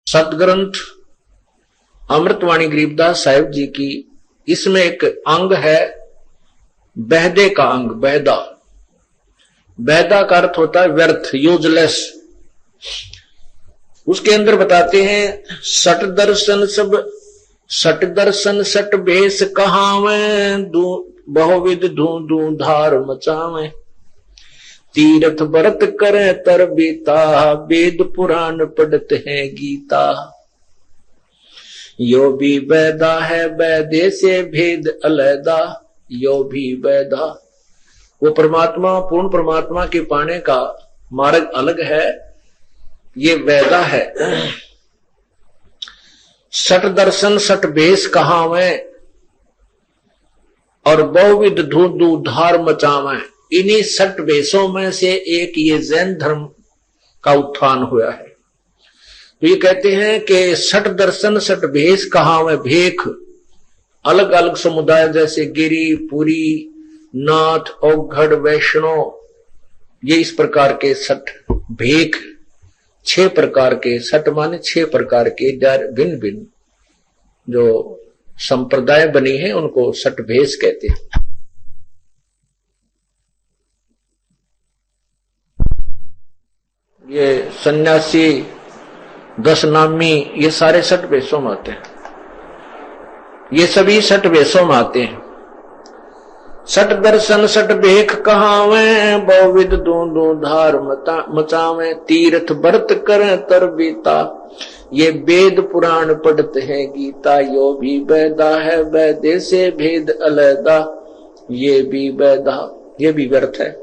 सतग्रंथ अमृतवाणी गरीबदास साहिब जी की, इसमें एक अंग है बेहदे का अंग। बेहदा, बेहदा का अर्थ होता है व्यर्थ, यूजलेस। उसके अंदर बताते हैं सट दर्शन सब, सट दर्शन सट भेष कहावें, बहुविध धू धू धार मचावें, तीर्थ व्रत करे तर बीता, वेद पुराण पढ़ते हैं गीता, यो भी बैदा है बैदे से भेद अलैदा, यो भी बैदा। वो परमात्मा, पूर्ण परमात्मा के पाने का मार्ग अलग है, ये वैदा है। सट दर्शन सट भेष कहावें और बहुविध धू धू धार मचावें, इन्हीं सट भेषों में से एक ये जैन धर्म का उत्थान हुआ है। तो ये कहते हैं कि सट दर्शन सट भेष कहावें, भेख अलग अलग समुदाय जैसे गिरी, पुरी, नाथ, औघड़, वैष्णव, ये इस प्रकार के सट भेख, 6 प्रकार के सट माने 6 प्रकार के भिन्न भिन्न जो संप्रदाय बनी है उनको सट भेष कहते हैं। ये सन्यासी, दशनामी, ये सारे सट भेषों में आते हैं, ये सभी सट भेषों में आते हैं। सट दर्शन सट भेख कहावें, बहुविध दू दू धार मचावें, तीर्थ व्रत करें तर बीता, ये वेद पुराण पढ़ते हैं गीता, यो भी बैदा है वैदे से भेद अलैदा, ये भी बैदा, ये भी व्यर्थ है।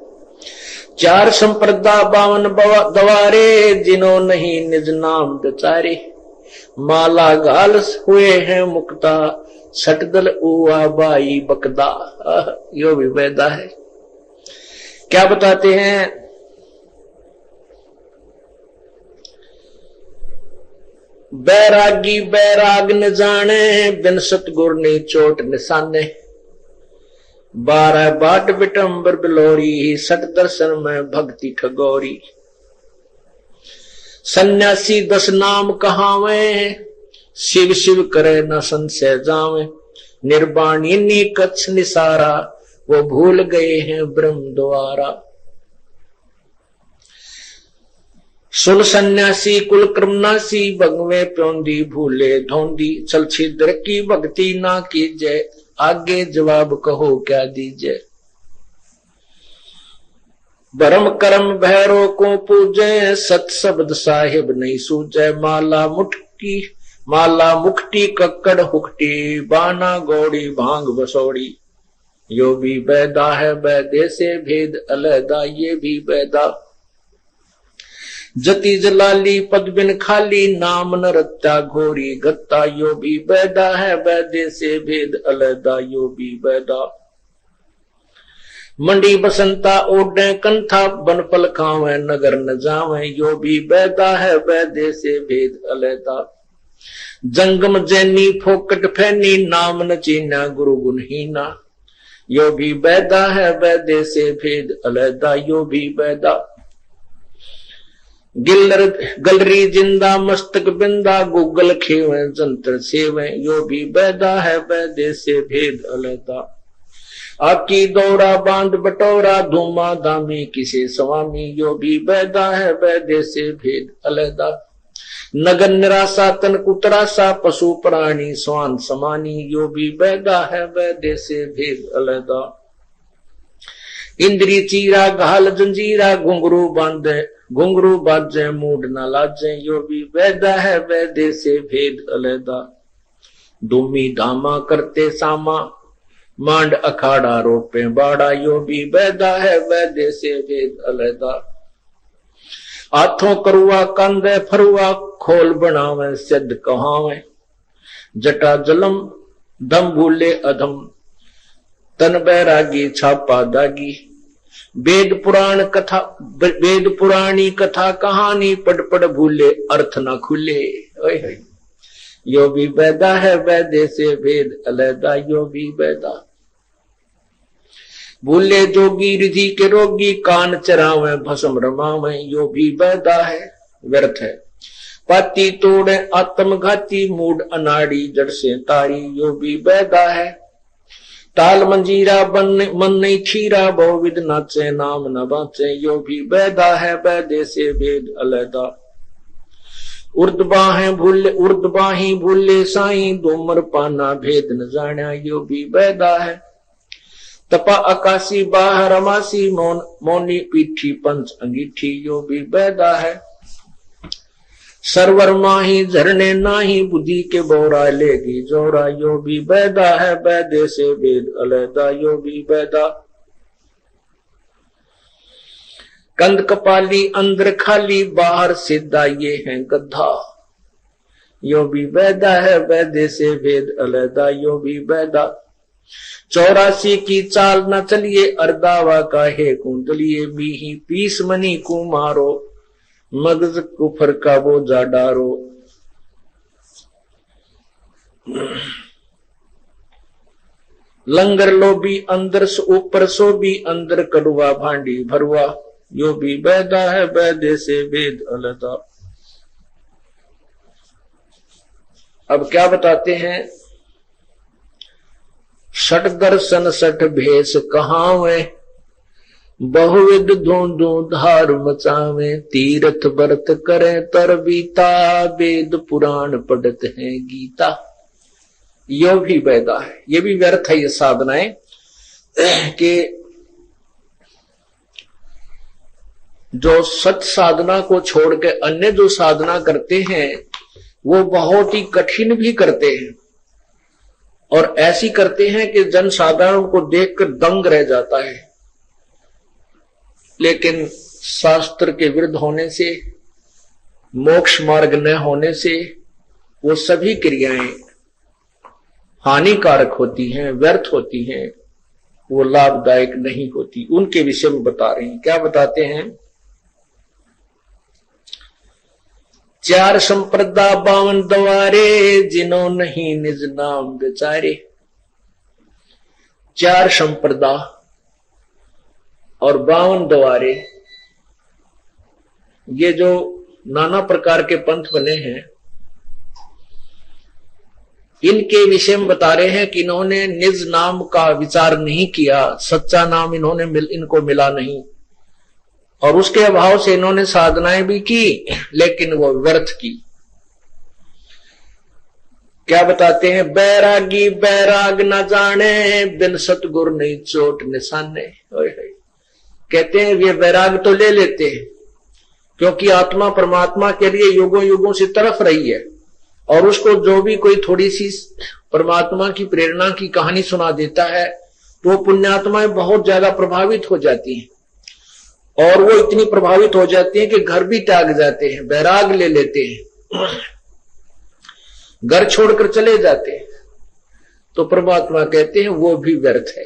4 संप्रदा 52 दवारे, जिन्हों नहीं निज नाम बेचारे, माला गाल हुए हैं मुक्ता, सटदल उआ बाई बकदा, यो भी वैदा है। क्या बताते हैं? बैरागी बैराग न जाने, बिन सतगुर ने चोट निशाने, 12 बाट बिटंबर बिलोरी, सट दर्शन में भक्ति ठगोरी, सन्यासी 10 नाम कहावें, शिव शिव करे न संशय जावे, निर्वाणी नी कच्छ निसारा, वो भूल गए हैं ब्रह्म द्वारा। सुन सन्यासी कुल क्रमनासी, भगवे प्योंदी भूले धोंदी, चल छिद्र की भक्ति ना कीजे, आगे जवाब कहो क्या दीजे। भरम करम भैरो को पूजे, सत शब्द साहिब नहीं सूझे, माला मुक्ति कक्कड़ हुक्टी, बाना गौड़ी भांग बसोड़ी, यो भी बैदा है बैदे से भेद अलैदा, ये भी बैदा। जति जलाली पद बिन खाली, नाम न रत्ता घोरी गत्ता, यो भी बैदा है बैदे से भेद अलैदा, यो भी बैदा। मंडी बसंता ओढ़े कंथा, बनफल खावे नगर न जावे, यो भी बैदा है बैदे से भेद अलैदा। जंगम जैनी फोकट फैनी, नाम न चीना गुरु गुणहीना, यो भी बैदा है बैदे से भेद अलैदा, यो भी बैदा। गलरी जिंदा मस्तक बिंदा, गूगल खेवे जंतर सेवे, यो भी बैदा है बैदे से भेद अलैदा। आकी दौरा बांध बटोरा, धूमा दामी किसे स्वामी, यो भी बैदा है बैदे से भेद अलैदा। नगर निराशा तन कुतरासा, पशु प्राणी स्वान समानी, यो भी बैदा है बैदे से भेद अलैदा। इंद्री चीरा घाल जंजीरा, घुंघरू बाजे मूड न लाजे, यो भी बैदा है बैदे से भेद अलैदा। धूमी धामा करते सामा, मांड अखाड़ा रोपे बाड़ा, यो भी बैदा है वैदे से भेद अलैदा। हाथों करुआ कंधे फरुआ, खोल बनावे सिद्ध कहावे, जटा जलम दम भूले अधम, तन बैरागी छापा दागी, वेद पुराणी कथा कहानी, पढ़ पढ़ भूले अर्थ न खुले, यो भी बैदा है वैदे से भेद अलैदा, यो भी बैदा। भूले जोगी रिधि के रोगी, कान चरावे भस्म रमावे, यो भी बैदा है व्यर्थ है। पाती तोड़े आत्मघाती मूड अनाड़ी जड़ से तारी यो भी बैदा है। ताल मंजीरा मन नहीं खीरा बहुविध नाचे नाम न बाचे यो भी बैदा है। बैदे से भेद अलैदा उर्द बाही भूले साई दोमर पाना भेद न जाना यो भी बैदा है। तपा आकाशी बाहर अमासी मोनी पीठी पंच अंगीठी यो भी बैदा है। सरवर माही झरने नाही बुद्धि के बोरा लेगी जोरा यो भी बैदा है। बैदे से भेद अलैदा यो भी बैदा। कंद कपाली अंदर खाली बाहर सीधा ये है गद्दा यो भी बैदा है। बैदे से भेद अलैदा यो भी बैदा। 84 की चाल न चलिए अर्दावा का है कुंडलिए मीही पीस मनी को मारो मगज कुफर का बोझा डारो। लंगर लोभी अंदर से ऊपर सो भी अंदर कड़वा भांडी भरवा यो भी बैदा है। बैदे से भेद अलैदा। अब क्या बताते हैं? सठ दर्शन सठ भेष कहावे बहुविध धूंधू धार मचावे। तीर्थ व्रत करे तर बीता वेद पुराण पढ़त है गीता यो भी बैदा है। ये भी व्यर्थ है ये साधनाएं कि जो सत साधना को छोड़ के अन्य जो साधना करते हैं वो बहुत ही कठिन भी करते हैं और ऐसी करते हैं कि जन साधारण को देखकर दंग रह जाता है। लेकिन शास्त्र के विरुद्ध होने से मोक्ष मार्ग न होने से वो सभी क्रियाएं हानिकारक होती हैं, व्यर्थ होती हैं, वो लाभदायक नहीं होती। उनके विषय में बता रहे हैं। क्या बताते हैं? 4 संप्रदा 52 द्वारे जिन्हों नहीं निज नाम बेचारे। 4 संप्रदा और 52 द्वारे ये जो नाना प्रकार के पंथ बने हैं इनके विषय में बता रहे हैं कि इन्होंने निज नाम का विचार नहीं किया, सच्चा नाम इनको मिला नहीं और उसके अभाव से इन्होंने साधनाएं भी की लेकिन वो व्यर्थ की। क्या बताते हैं? बैरागी बैराग न जाने बिन सतगुर नहीं चोट निशाने। कहते हैं ये बैराग तो ले लेते हैं क्योंकि आत्मा परमात्मा के लिए युगों युगों से तरफ रही है और उसको जो भी कोई थोड़ी सी परमात्मा की प्रेरणा की कहानी सुना देता है तो पुण्यात्माएं बहुत ज्यादा प्रभावित हो जाती हैं और वो इतनी प्रभावित हो जाती हैं कि घर भी त्याग जाते हैं, बैराग ले लेते हैं, घर छोड़कर चले जाते हैं। तो परमात्मा कहते हैं वो भी व्यर्थ है।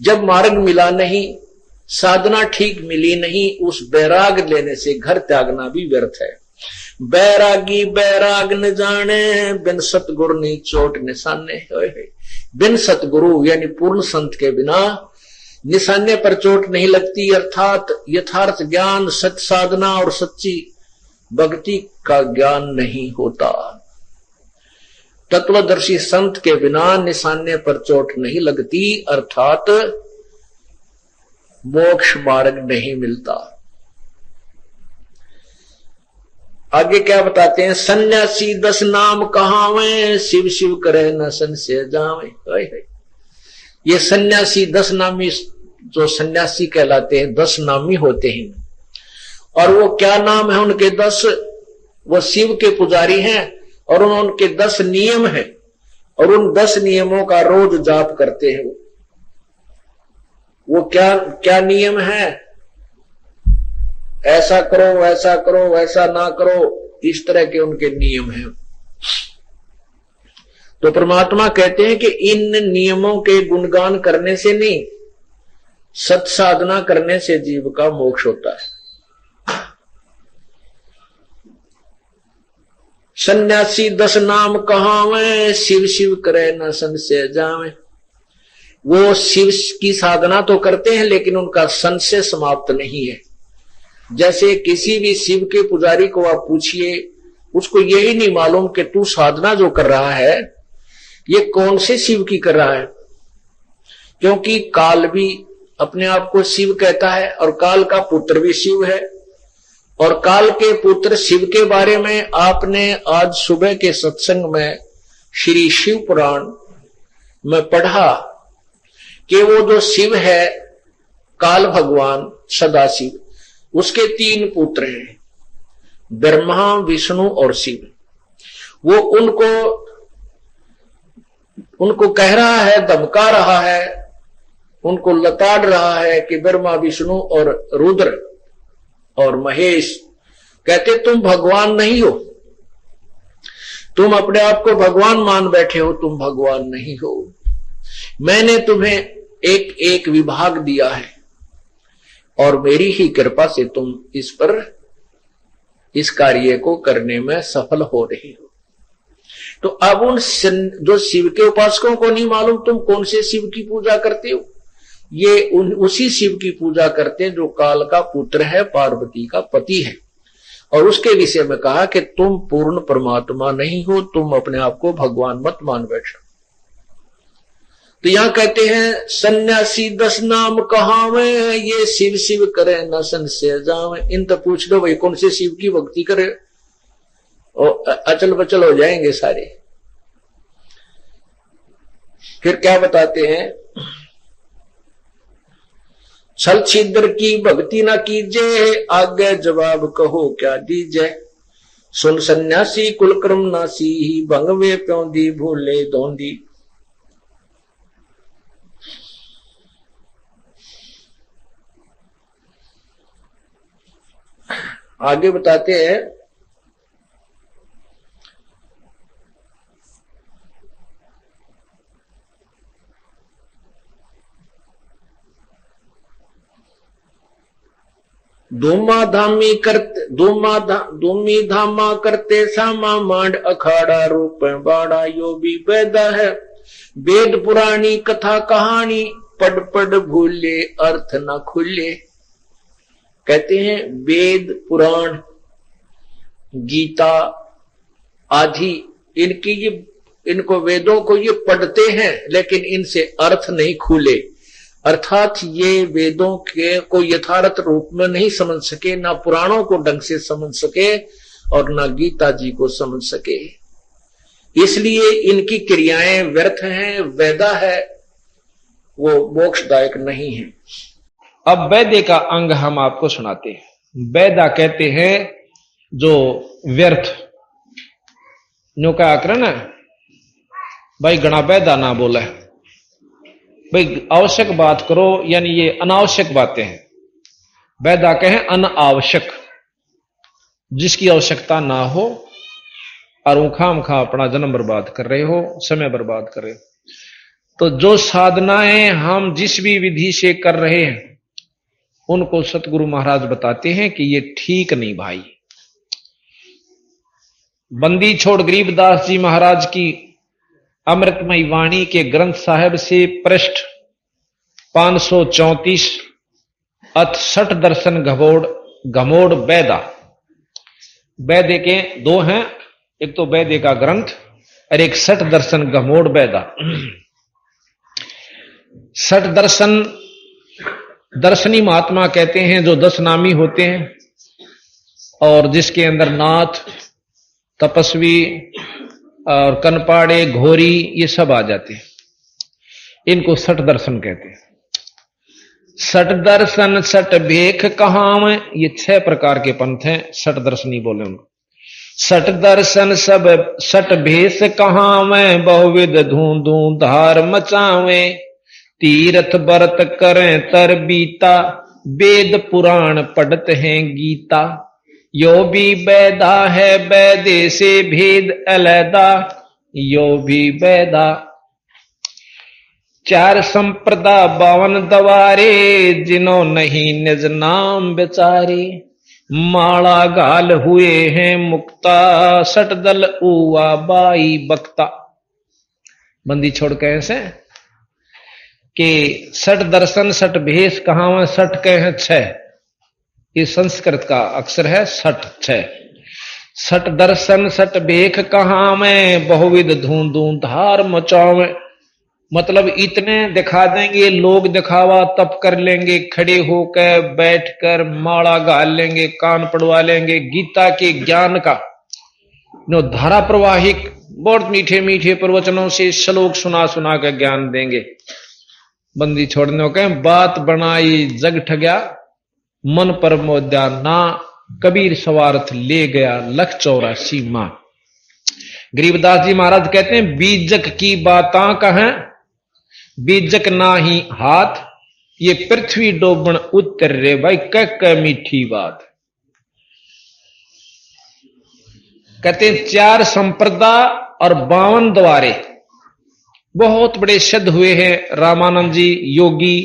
जब मार्ग मिला नहीं, साधना ठीक मिली नहीं, उस बैराग लेने से घर त्यागना भी व्यर्थ है। बैरागी बैराग न जाने बिन सतगुरु नहीं चोट निशाने। बिन सतगुरु यानी पूर्ण संत के बिना निशाने पर चोट नहीं लगती, अर्थात यथार्थ ज्ञान सत साधना और सच्ची भक्ति का ज्ञान नहीं होता। तत्वदर्शी संत के बिना निशाने पर चोट नहीं लगती, अर्थात मोक्ष मार्ग नहीं मिलता। आगे क्या बताते हैं? सन्यासी 10 नाम कहावे शिव शिव करे न संशय जावे। ये सन्यासी 10 नामी जो सन्यासी कहलाते हैं 10 नामी होते हैं और वो क्या नाम है उनके 10? वो शिव के पुजारी हैं और उनके 10 नियम हैं और उन 10 नियमों का रोज जाप करते हैं। वो क्या क्या नियम है? ऐसा करो, ऐसा करो, ऐसा ना करो, इस तरह के उनके नियम हैं। तो परमात्मा कहते हैं कि इन नियमों के गुणगान करने से नहीं, सत साधना करने से जीव का मोक्ष होता है। सन्यासी 10 नाम कहावे शिव शिव करे न संशय जावे। वो शिव की साधना तो करते हैं लेकिन उनका संशय समाप्त नहीं है। जैसे किसी भी शिव के पुजारी को आप पूछिए उसको यही नहीं मालूम कि तू साधना जो कर रहा है ये कौन से शिव की कर रहा है। क्योंकि काल भी अपने आप को शिव कहता है और काल का पुत्र भी शिव है। और काल के पुत्र शिव के बारे में आपने आज सुबह के सत्संग में श्री शिव पुराण में पढ़ा कि वो जो शिव है काल भगवान सदाशिव, उसके 3 पुत्र हैं, ब्रह्मा विष्णु और शिव। वो उनको कह रहा है, धमका रहा है, उनको लताड़ रहा है कि ब्रह्मा विष्णु और रुद्र और महेश कहते तुम भगवान नहीं हो, तुम अपने आप को भगवान मान बैठे हो, तुम भगवान नहीं हो। मैंने तुम्हें एक एक विभाग दिया है और मेरी ही कृपा से तुम इस कार्य को करने में सफल हो रही हो। तो अब उन जो शिव के उपासकों को नहीं मालूम तुम कौन से शिव की पूजा करते हो, ये उसी शिव की पूजा करते हैं जो काल का पुत्र है, पार्वती का पति है। और उसके विषय में कहा कि तुम पूर्ण परमात्मा नहीं हो, तुम अपने आप को भगवान मत मान बैठो। तो यहां कहते हैं सन्यासी 10 नाम कहावे, ये शिव शिव करे न संशय जावे। इन तो पूछ लो भाई कौन से शिव की भक्ति करे, और अचल बचल हो जाएंगे सारे। फिर क्या बताते हैं, छल छिद्र की भक्ति न कीजे, आगे जवाब कहो क्या दीजे। सुन सन्यासी कुलक्रम नासी, भंगवे प्योंदी भूले धोंदी। आगे बताते हैं, धूमी धामा करते सामा मांड अखाड़ा रूप बाड़ा। यो भी पैदा है वेद पुरानी कथा कहानी, पढ़ पढ़ भूले अर्थ न खुले। कहते हैं वेद पुराण गीता आदि इनको वेदों को ये पढ़ते हैं लेकिन इनसे अर्थ नहीं खुले, अर्थात ये वेदों के को यथार्थ रूप में नहीं समझ सके, ना पुराणों को ढंग से समझ सके और ना गीता जी को समझ सके। इसलिए इनकी क्रियाएं व्यर्थ हैं, वेदा है वो मोक्षदायक नहीं है। अब वैदे का अंग हम आपको सुनाते हैं। वैदा कहते हैं जो व्यर्थ न्यू का आकरण है भाई, गणा वैदा ना बोले भाई, आवश्यक बात करो, यानी ये अनावश्यक बातें हैं। वैदा कहें अनावश्यक, जिसकी आवश्यकता ना हो और वो खाम खा अपना जन्म बर्बाद कर रहे हो, समय बर्बाद कर रहे हो। तो जो साधनाएं हम जिस भी विधि से कर रहे हैं उनको सतगुरु महाराज बताते हैं कि ये ठीक नहीं भाई। बंदी छोड़ गरीबदास जी महाराज की अमृतमयी वाणी के ग्रंथ साहिब से पृष्ठ 534 अथ 60 दर्शन घमोड़ वैदा। वैदे के 2 हैं, एक तो वैदे का ग्रंथ और एक 60 दर्शन घमोड़ वैदा। 60 दर्शन दर्शनी महात्मा कहते हैं जो 10 नामी होते हैं और जिसके अंदर नाथ, तपस्वी और कनपाड़े, घोरी ये सब आ जाते हैं। इनको 60 दर्शन कहते हैं। 60 दर्शन 60 भेख कहाम, ये 6 प्रकार के पंथ हैं, 60 दर्शनी बोले उनको। 60 दर्शन सब 60 भेष कहाम, बहुविध धूं धूं धार मचावे। तीर्थ व्रत करें तर बीता, वेद पुराण पढ़त हैं गीता। यो भी वैदा है वैदे से भेद अलैदा, यो भी वैदा। 4 संप्रदा 52 दवारे, जिन्हों नहीं निज नाम बेचारे। माला गाल हुए हैं मुक्ता, 60 दल उआ बाई बक्ता। बंदी छोड़ कैसे कि 60 दर्शन 60 भेष कहां 60 कहे हैं 6, ये संस्कृत का अक्षर है 60 6। सट दर्शन सट बेख कहाँ में, बहुविध धूं धूं धार मचावे। मतलब इतने दिखा देंगे, लोग दिखावा तब कर लेंगे, खड़े होकर बैठकर माला गाल लेंगे, कान पड़वा लेंगे, गीता के ज्ञान का नो धारा प्रवाहिक बहुत मीठे मीठे प्रवचनों से श्लोक सुना सुना कर ज्ञान देंगे। बंदी छोड़ने के बात बनाई जग ठग्या, मन पर मोद्या ना, कबीर सवारथ ले गया 184 मां। गरीबदास जी महाराज कहते हैं बीजक की बातां कहें, बीजक ना ही हाथ, ये पृथ्वी डोबन उत्तर रे भाई कह मीठी बात। कहते हैं 4 संप्रदा और 52 द्वारे, बहुत बड़े शब्द हुए हैं रामानंद जी योगी,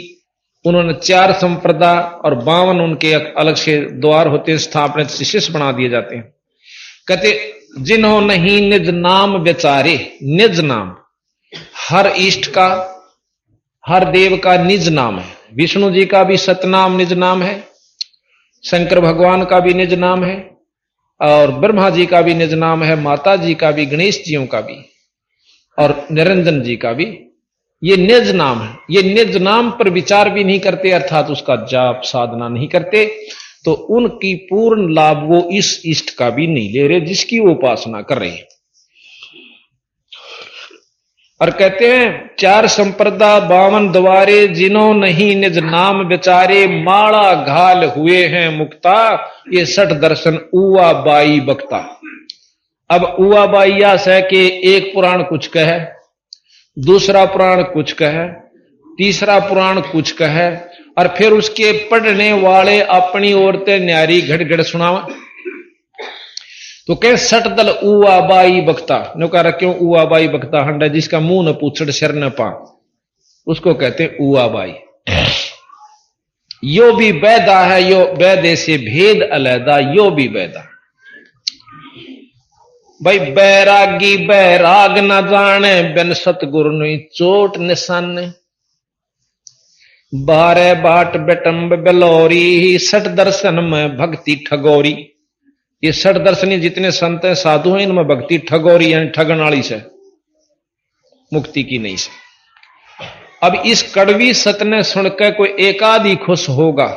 उन्होंने 4 संप्रदा और 52 उनके अलग से द्वार होते हैं, स्थापना शिष्य बना दिए जाते हैं। कहते जिन्हों नहीं निज नाम विचारे, निज नाम हर इष्ट का हर देव का निज नाम है, विष्णु जी का भी सतनाम निज नाम है, शंकर भगवान का भी निज नाम है, और ब्रह्मा जी का भी निज नाम है, माता जी का भी, गणेश जियों का भी और निरंजन जी का भी, ये निज नाम है। ये निज नाम पर विचार भी नहीं करते, अर्थात उसका जाप साधना नहीं करते, तो उनकी पूर्ण लाभ वो इस इष्ट का भी नहीं ले रहे जिसकी वो उपासना कर रहे हैं। और कहते हैं 4 संप्रदा 52 द्वारे, जिन्हों नहीं निज नाम विचारे, माला घाल हुए हैं मुक्ता, ये 60 दर्शन उआ बाई बक्ता। अब उआ बाइया से के एक पुराण कुछ कहे, दूसरा पुराण कुछ कहे, तीसरा पुराण कुछ कहे, और फिर उसके पढ़ने वाले अपनी औरतें न्यारी घड़ सुनावा। तो कह 60 दल उआ बाई बक्ता, नो कह रहा क्यों उआ बाई बक्ता हंडा, जिसका मुंह न पूछड़ सिर न पा, उसको कहते हैं उआ बाई। यो भी बैदा है, यो बैदे से भेद अलैदा, यो भी बैदा। भाई बैरागी बैराग न जाने, बिन सतगुरु नहीं चोट निशाने, 12 बाट बेटम्ब बेलौरी, 60 दर्शन में भक्ति ठगोरी। ये 60 दर्शनी जितने संत हैं साधु हैं, इनमें भक्ति ठगोरी यानी ठगन वाली से, मुक्ति की नहीं से। अब इस कड़वी सत ने सुनकर कोई एकाद ही खुश होगा,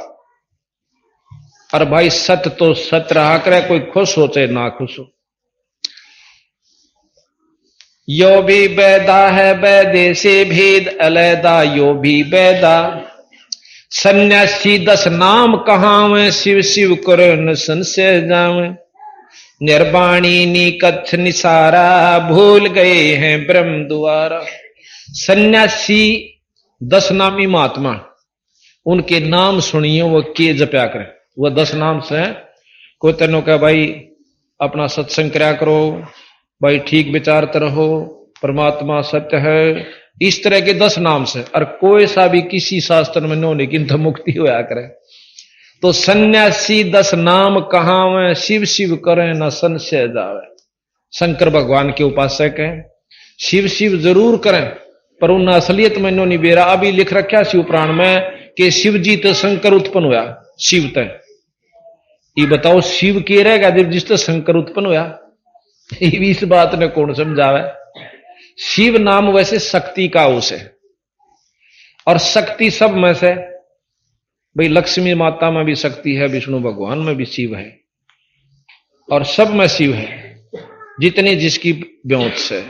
और भाई सत तो सत रहा करे, कोई खुश हो चाहे ना खुश हो। यो भी बैदा है बैदे से भेद अलैदा, यो भी बैदा। सन्यासी 10 नाम कहावे, शिव शिव करो न संशय जावे। निर्वाणी नी कच्छ निसारा, भूल गए हैं ब्रह्म द्वारा। सन्यासी 10 नामी महात्मा, उनके नाम सुनिए, वो के जप्या करें, वो 10 नाम से कोई तेनों का भाई अपना सत्संग कराया करो, भाई ठीक विचारत रहो, परमात्मा सत्य है, इस तरह के 10 नाम से। और कोई सा भी किसी शास्त्र में नो लेकिन तो मुक्ति होया करे। तो सन्यासी 10 नाम कहावे, शिव शिव करें न संशय जावे। शंकर भगवान के उपासक हैं, शिव शिव जरूर करें, पर उन असलियत में नो नहीं बेरा। अभी लिख रखा शिव पुराण में कि शिव जी तो शंकर उत्पन्न हुआ, शिव तय ये बताओ शिव के रहेगा जब जिस तो शंकर उत्पन्न हुआ, इस बात ने कौन समझावे। शिव नाम वैसे शक्ति का उस है, और शक्ति सब में से भाई लक्ष्मी माता में भी शक्ति है, विष्णु भगवान में भी शिव है, और सब में शिव है जितने जिसकी ब्योत से।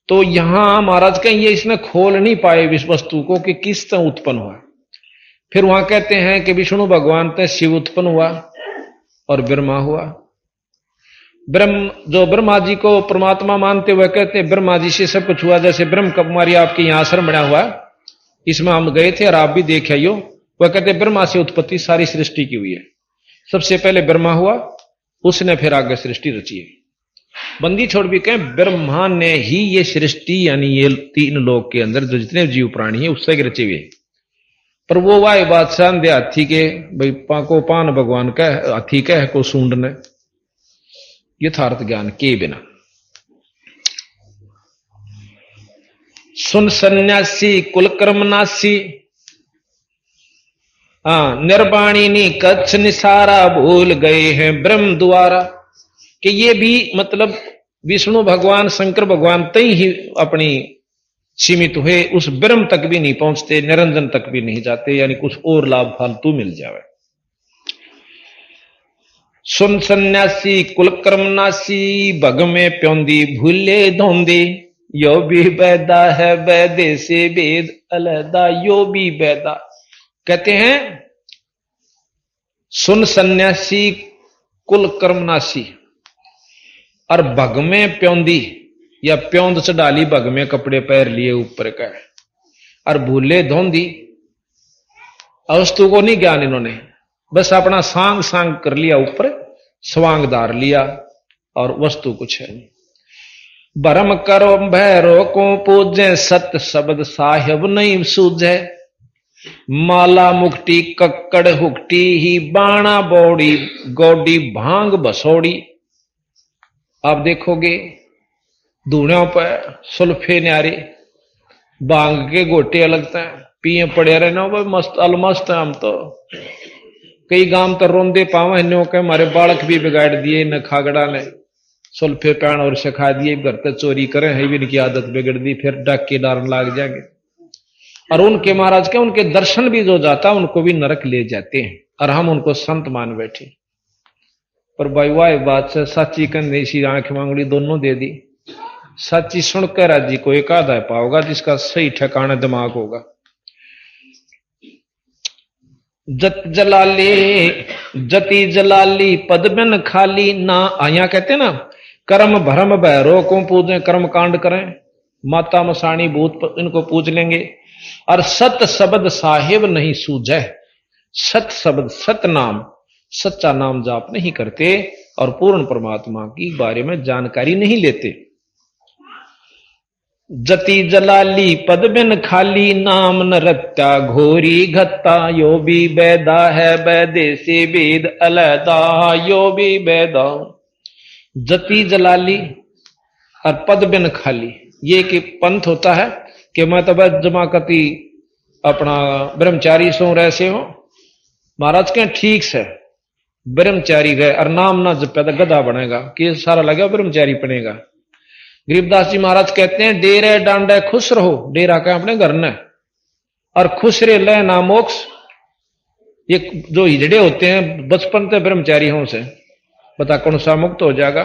तो यहां महाराज कहें ये इसने खोल नहीं पाए इस वस्तु को कि किस तरह उत्पन्न हुआ। फिर वहां कहते हैं कि विष्णु भगवान से शिव उत्पन्न हुआ और ब्रह्मा हुआ। जो ब्रह्मा जी को परमात्मा मानते हुए कहते हैं ब्रह्मा जी से सब कुछ हुआ। जैसे ब्रह्म कुमारी आपके यहां आश्रम बना हुआ, इसमें हम गए थे और आप भी देखे हो। वह कहते हैं ब्रह्मा से उत्पत्ति सारी सृष्टि की हुई है। सबसे पहले ब्रह्मा हुआ, उसने फिर आगे सृष्टि रची है। बंदी छोड़ भी कहें ब्रह्मा ने ही ये सृष्टि यानी ये 3 लोक के अंदर जो जितने जीव प्राणी है उससे रचे हुए। पर वो वाह बादशाह दे हाथी के भाई पाको पान भगवान का हाथी कह को सूंड ने यथार्थ ज्ञान के बिना। सुन सन्यासी कुल कर्मनासी, निर्वाणी नी कच्छ निसारा, भूल गए हैं ब्रह्म द्वारा। कि ये भी मतलब विष्णु भगवान शंकर भगवान तई ही अपनी सीमित हुए, उस ब्रह्म तक भी नहीं पहुंचते, निरंजन तक भी नहीं जाते, यानी कुछ और लाभ फालतू मिल जावे। सुन सन्यासी कुल कर्मनासी भग में प्योंदी भूले धोंदी, यो भी बैदा है बैदे से वेद अलहदा, यो भी बैदा। कहते हैं सुन सन्यासी कुल कर्मनासी और भग में प्योंदी, या प्योंद से डाली भग में कपड़े पैर लिए ऊपर का, और भूले धोंदी, वस्तु को नहीं ज्ञान इन्होंने, बस अपना सांग सांग कर लिया, ऊपर स्वांगदार लिया और वस्तु कुछ है नहीं। भरम करो भैरो को पूजे, सत्य शब्द साहिब नहीं सूझे, माला मुक्ति कक्कड़ हुक्टी ही बाणा बौड़ी गौडी भांग बसोड़ी। आप देखोगे धूणों पर सुल्फे न्यारे भांग के गोटे लगते हैं, पिए पड़े रहना भाई मस्त अलमस्त है। हम तो कई गांव तो रोंदे पावे नो के हमारे बालक भी बिगाड़ दिए न खागड़ा ने, सुल्फे पैण और सिखा दिए, घर पे चोरी करें है भी इनकी आदत बिगड़ दी, फिर डाके डारन लाग जाएंगे। और उनके महाराज के उनके दर्शन भी जो जाता उनको भी नरक ले जाते हैं, और हम उनको संत मान बैठे। पर भाई वाह बात से सच्ची कंदेशी आंख मांगड़ी दोनों दे दी, सच्ची सुनकर राजी को एक आधा पाओगा जिसका सही ठिकाना दिमाग होगा। जत जलाली जति जलाली पद बिन खाली ना, आया कहते ना कर्म भरम भैरो को पूजें, कर्म कांड करें, माता मसाणी भूत इनको पूज लेंगे, और सत शब्द साहिब नहीं सूझे, सत शब्द सत नाम सच्चा नाम जाप नहीं करते और पूर्ण परमात्मा की बारे में जानकारी नहीं लेते। जति जलाली पद बिन खाली नाम नरत्या घोरी घत्ता, यो भी बैदा है बैदे से वेद अलहदा, यो भी बैदा। जति जलाली और पद बिन खाली, ये कि पंथ होता है कि मैं तो बस जमाकती अपना ब्रह्मचारी सो रहे हो महाराज के ठीक से ब्रह्मचारी रहे और नाम ना जपे तो गधा बनेगा, कि सारा लगा ब्रह्मचारी बनेगा। गरीबदास जी महाराज कहते हैं डेरे डांडे खुश रहो, डेरा का अपने घर ने, और खुश रे ले ना मोक्ष। ये जो हिजड़े होते हैं बचपन से ब्रह्मचारी हों से, बता कौन सा मुक्त हो जाएगा।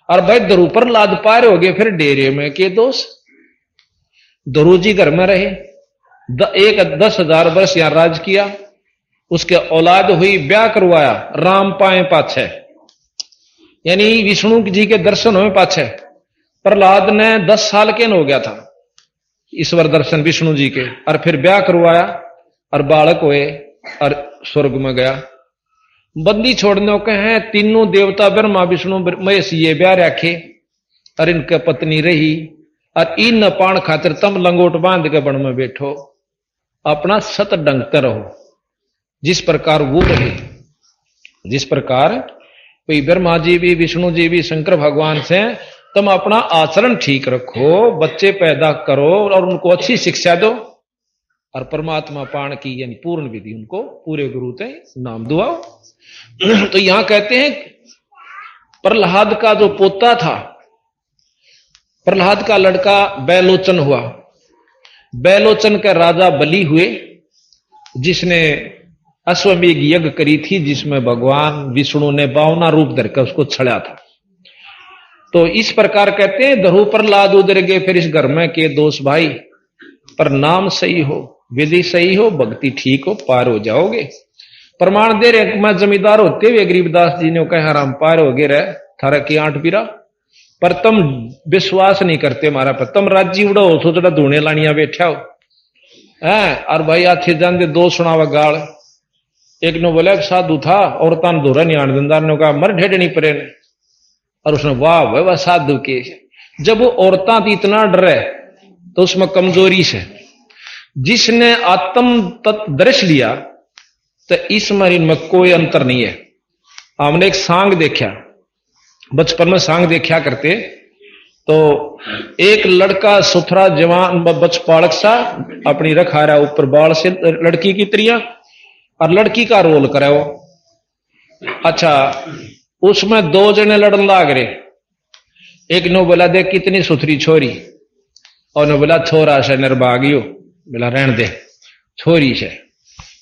और भाई दरू पर लाद पार हो गए, फिर डेरे में के दोष। दरू जी घर में रहे, 10,000 वर्ष यहां राज किया, उसके औलाद हुई, ब्याह करवाया, राम पाए पाछे, यानी विष्णु जी के दर्शन हुए पाछे। प्रहलाद ने 10 साल के न हो गया था ईश्वर दर्शन विष्णु जी के, और फिर ब्याह करवाया और बालक हुए और स्वर्ग में गया। बंदी छोड़ने के हैं तीनों देवता ब्रह्मा विष्णु महेश ये ब्याह रखे, और इनके पत्नी रही, और इन पाण खातिर तम लंगोट बांध के बन में बैठो, अपना सत डंगते रहो। जिस प्रकार वो रहे, जिस प्रकार कोई ब्रह्मा जी भी विष्णु जी भी शंकर भगवान से, तुम अपना आचरण ठीक रखो, बच्चे पैदा करो और उनको अच्छी शिक्षा दो, और परमात्मा पाण की यानी पूर्ण विधि उनको पूरे गुरु ते नाम दुआओ। तो यहां कहते हैं प्रहलाद का जो पोता था, प्रहलाद का लड़का बैलोचन हुआ, बैलोचन के राजा बलि हुए, जिसने अश्वमेघ यज्ञ करी थी, जिसमें भगवान विष्णु ने 52 रूप धरकर उसको छड़ा था। तो इस प्रकार कहते हैं दरु प्रहलाद उधर गए, फिर इस घर में के दोष भाई, पर नाम सही हो, विधि सही हो, भक्ति ठीक हो, पार हो जाओगे। प्रमाण दे रहे, मैं जमींदार होते हुए गरीबदास जी ने कहा हराम पार हो गए रहे थारा की 8 पीरा, पर तुम विश्वास नहीं करते हमारा पर, तुम राज्य उड़ो हो सोचड़ा धूने लानिया बैठा हो है। और भाई आथे जान दो सुनावा गाल, एक ने बोला साधु था और तान धोरा नहीं आने दिंदार ने कहा मर ढेडनी परे ने, और उसने वाह भाई वह साधु के। जब वो औरतां थी इतना डरे तो उसमें कमजोरी से, जिसने आत्म तत्व दर्श लिया तो इस मरीन में कोई अंतर नहीं है। हमने एक सांग देखा, बचपन में सांग देखा करते, तो एक लड़का सुथरा जवान बचपालक सा अपनी रखा रहा ऊपर बाल से लड़की की त्रिया, और लड़की का रोल करे वो। अच्छा उसमें दो जने लड़न लाग रहे। एक ने बोला देख कितनी सुथरी छोरी, और ने बोला छोरा से निर्भाग्यो, बोला रहने दे छोरी से।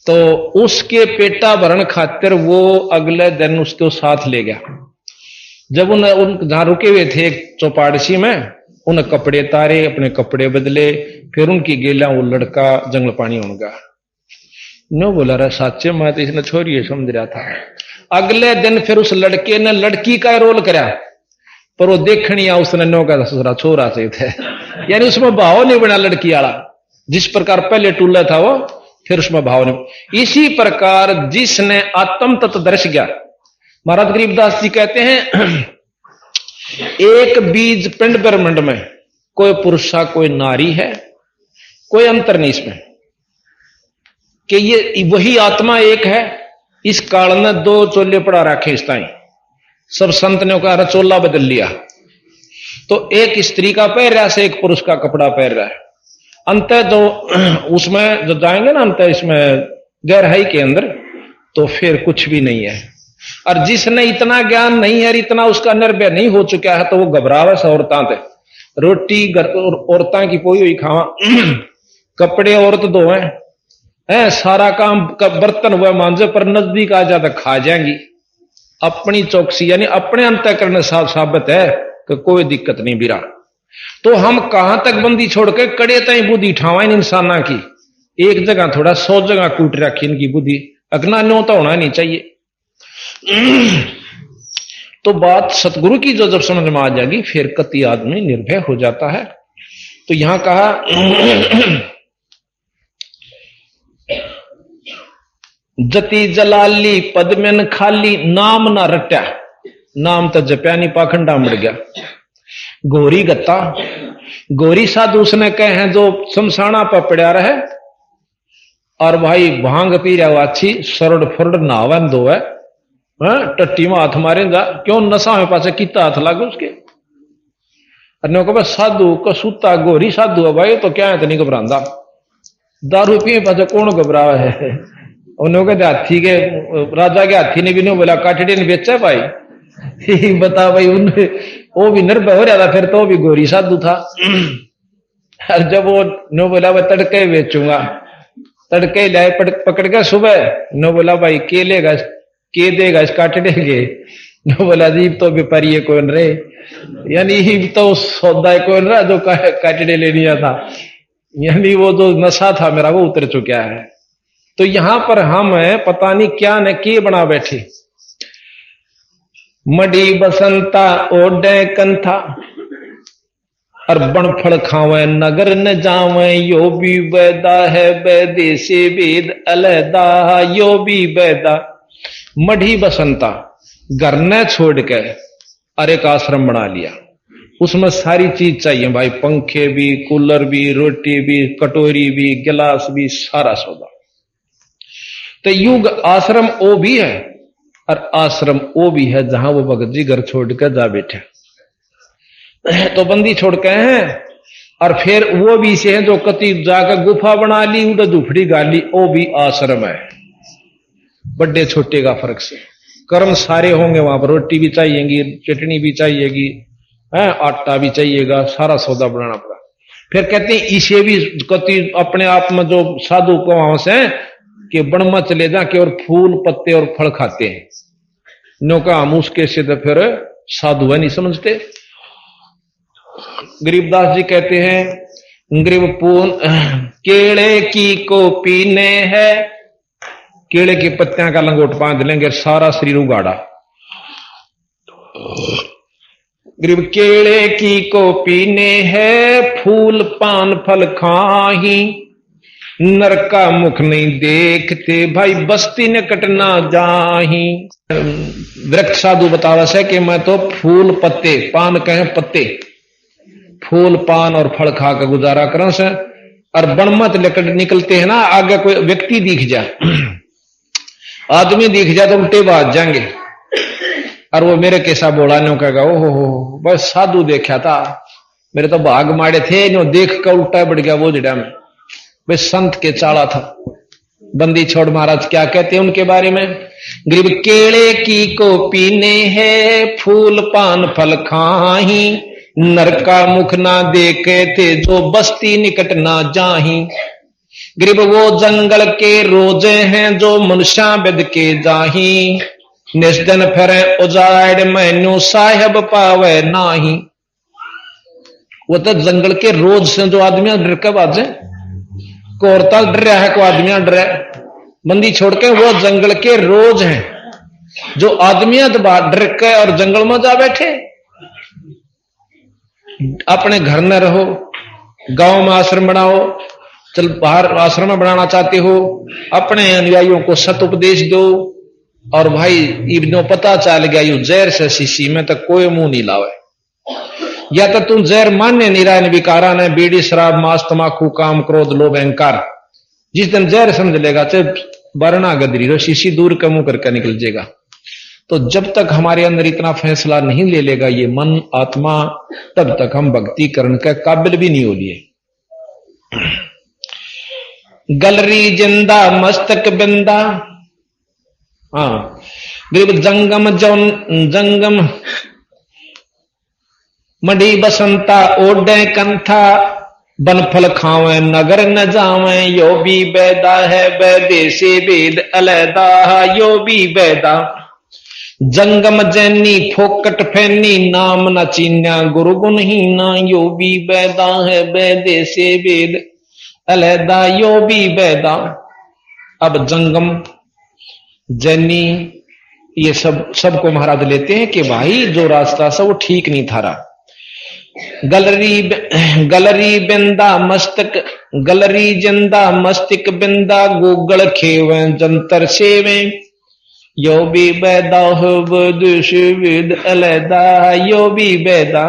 तो उसके पेटा भरण खातिर वो अगले दिन उसको साथ ले गया। जब उन जहां रुके हुए थे एक चौपाड़सी में, उन कपड़े तारे, अपने कपड़े बदले, फिर उनकी गेला वो लड़का जंगल पानी होगा। नो बोला रहा साचे मैं तो इसने छोरी समझ रहा था। अगले दिन फिर उस लड़के ने लड़की का रोल करा, पर वो देखनी आ उसने नो का ससुरा छोरा से थे, यानी उसमें भाव नहीं बना लड़की वाला। जिस प्रकार पहले टूला था वो, फिर उसमें भाव नहीं। इसी प्रकार जिसने आत्म तत्व दर्श गया, महाराज गरीबदास जी कहते हैं एक बीज पिंड ब्रह्मांड में कोई पुरुषा कोई नारी है, कोई अंतर नहीं इसमें, कि ये वही आत्मा एक है। इस काल में दो चोले पड़ा रखे इस ताई, सब संत ने कहा चोला बदल लिया। तो एक स्त्री का पैर रहा से एक पुरुष का कपड़ा पैर रहा है। अंत जो उसमें जो जाएंगे ना अंत इसमें गहराई के अंदर, तो फिर कुछ भी नहीं है। और जिसने इतना ज्ञान नहीं है, इतना उसका निर्भय नहीं हो चुका है, तो वो घबरावे से औरतां थे। रोटी औरतां की पोई हुई खावा, कपड़े औरत धोए है, सारा काम बर्तन हुआ मांझे, पर नजदीक आ जाता खा जाएंगी। अपनी चौकसी यानी अपने अंतःकरण साबित है कि कोई दिक्कत नहीं बिरा। तो हम कहां तक बंदी छोड़ के कड़े तई बुद्धि ठावा इन इंसाना की, एक जगह थोड़ा 100 जगह कूट रखी इनकी बुद्धि, अगना न्यों तो होना नहीं चाहिए। तो बात सतगुरु की जो जब समझ में आ जाएगी, फिर कति आदमी निर्भय हो जाता है। तो यहां कहा जति जलाली पद्मन खाली, नाम ना रट्या, नाम तो जप्या नहीं पाखंडा मर गया। गोरी गत्ता, गोरी साधु उसने कहे हैं जो शमशाना पर पड़ा रहे, और भाई भांग पी रहा अच्छी सरड़ फरड़ नावन दो है, टट्टी में हाथ मारे जा, क्यों नशा में पास किता हाथ लागे उसके। अरे को साधु को सूता गोरी साधु है भाई, तो क्या है तो नहीं घबरांदा, दारू पिए पास कौन घबरावा है। उन्होंने हाथी के राजा के हाथी ने भी नहीं बोला काठड़ी ने बेचा भाई, बता भाई उन्हें वो भी निर्भय हो रहा था, फिर तो वो भी गोरी साधु था। और जब वो नो बोला मैं तड़के बेचूंगा, तड़के लाए पकड़ के सुबह, नो बोला भाई के लेगा के देगा इस काटने के, नो बोला जीव तो व्यापारी है कौन रे, यानी ही तो सौदा कौन रहा जो काटने ले लिया था, यानी वो जो नशा था मेरा वो उतर चुका है। तो यहां पर हम पता नहीं क्या न के बना बैठे। मडी बसंता ओडे कंथा, और बनफल खावे नगर न जावे, यो भी वैदा है वैदे से वेद अलहदा, यो भी वैदा। मढ़ी बसंता, घर न छोड़ के और एक आश्रम बना लिया, उसमें सारी चीज चाहिए भाई, पंखे भी, कूलर भी, रोटी भी, कटोरी भी, गिलास भी, सारा सौदा। तो युग आश्रम वो भी है, और आश्रम वो भी है जहां वो भगत जी घर छोड़ कर जा बैठे। तो बंदी छोड़ के हैं, और फिर वो भी से हैं जो कति जाकर गुफा बना ली, उधर झुपड़ी गाली, वो भी आश्रम है। बड़े छोटे का फर्क से कर्म सारे होंगे वहां पर, रोटी भी चाहिएगी, चटनी भी चाहिएगी, आटा भी चाहिएगा, सारा सौदा बनाना पड़ा। फिर कहते हैं इसे भी कति अपने आप में जो साधु को वहां से कि बनमा चले जाके और फूल पत्ते और फल खाते हैं, नौका हम उसके से तो फिर साधु है नहीं समझते। गरीबदास जी कहते हैं गरीब पून केले की को पीने है, केले के पत्तियां का लंगोट बांध लेंगे, सारा शरीर उगाड़ा। गरीब केले की को पीने है, फूल पान फल खाही, नर का मुख नहीं देखते, भाई बस्ती ने कटना जाही। वृक्ष साधु बतावा से कि मैं तो फूल पत्ते, पान कहे पत्ते, फूल पान और फल खा कर गुजारा कर से, और बनमत लेकर निकलते हैं ना, आगे कोई व्यक्ति दिख जाए, आदमी दिख जाए तो उल्टे बाज जाएंगे, और वो मेरे कैसा बोला नो कहेगा ओहो बस साधु देखा था, मेरे तो भाग मारे थे नो देख कर उल्टा बढ़ गया वो जड़ा में, वे संत के चाला था। बंदी छोड़ महाराज क्या कहते हैं उनके बारे में। गरीब केले की को पीने है, फूल पान फल खाही, नर का मुख ना देखे थे, जो बस्ती निकट ना जाही। गरीब वो जंगल के रोजे हैं, जो मनुष्य बेद के जाही, निस्दन फिरे उजाड़ मैनू साहेब पावे नाही। वो तो जंगल के रोज से जो आदमी डर के बाजे कोरता डर रहा है, को आदमी डर रहा है। बंदी छोड़ के वो जंगल के रोज हैं, जो आदमी डर के और जंगल में जा बैठे। अपने घर में रहो, गांव में आश्रम बनाओ, चल बाहर आश्रम में बनाना चाहते हो, अपने अनुयायियों को सत उपदेश दो। और भाई इब्नो पता चल गया यू जहर से शीशी में तो कोई मुंह नहीं लावे, या तो तुम जहर मान्य निरायन विकारा ने बीड़ी शराब मांस तमाकू काम क्रोध लोभ अहंकार। जिस दिन जहर समझ लेगा चाहे वरना गदरी रो शीशी दूर का मुंह करके निकल जाएगा। तो जब तक हमारे अंदर इतना फैसला नहीं ले लेगा ये मन आत्मा, तब तक हम भक्ति करने के काबिल भी नहीं हो लिए। गलरी जिंदा मस्तक बिंदा, हाँ गरीब जंगम जंगम मडी बसंता ओडे कंथा, बनफल खावे नगर न जावे, यो भी बैदा है बैदे से वेद अलैदा, यो भी बैदा। जंगम जैनी फोकट फैनी, नाम न चीन्या गुरु गुणहीना, यो भी बैदा है बैदे से वेद अलैदा, यो भी बैदा। अब जंगम जैनी ये सबको महाराज लेते हैं कि भाई जो रास्ता था वो ठीक नहीं था। गलरी बिंदा मस्तक, गलरी जिंदा मस्तिक बिंदा, गूगल खेवे जंतर सेवे, यो भी बैदा हो वेद अलैदा, यो भी बैदा।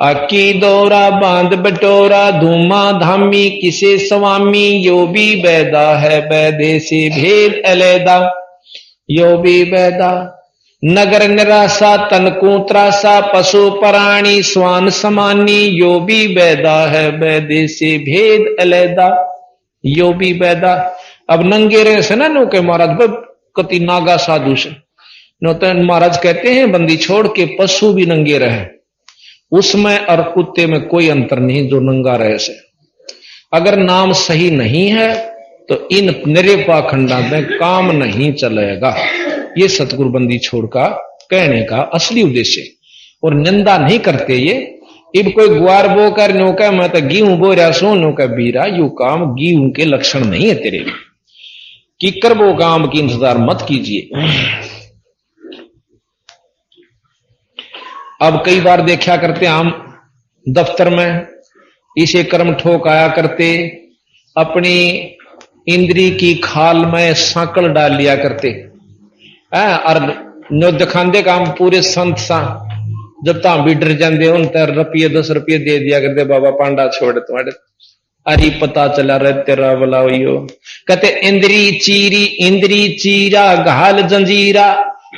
आकी दौरा बांध बटोरा, धूमा धामी किसे स्वामी, यो भी बैदा है बैदे से भेद अलैदा, यो भी बैदा। नगर निराशा तनकू त्रासा, पशु प्राणी स्वान समानी, यो भी बैदा है बैदे से भेद अलैदा, यो भी बैदा। अब नंगे रहे से ना नो के महाराज कति नागा साधु से नो तो महाराज कहते हैं बंदी छोड़ के पशु भी नंगे रहे, उसमें और कुत्ते में कोई अंतर नहीं जो नंगा रहे से। अगर नाम सही नहीं है तो इन निरे पाखंडा में काम नहीं चलेगा। ये सतगुरु बंदी छोड़ का कहने का असली उद्देश्य। और निंदा नहीं करते ये। इब कोई गुआर बो कर नो का मैं तो गेहूं बो रहा सो नो का बीरा, यू काम गेहूं के लक्षण नहीं है तेरे। कीकर वो काम की इंतजार मत कीजिए। अब कई बार देखा करते हम दफ्तर में इसे कर्म ठोक आया करते, अपनी इंद्री की खाल में सांकल डाल लिया करते और नो दिखाते काम पूरे संत सा जब ता भी डर जाते उन तर रुपये 10 रुपये दे दिया करते, बाबा पांडा छोड़ तुम्हारे अरे पता चला रहे तेरा बुलाओ। कहते इंद्री चीरा घाल जंजीरा,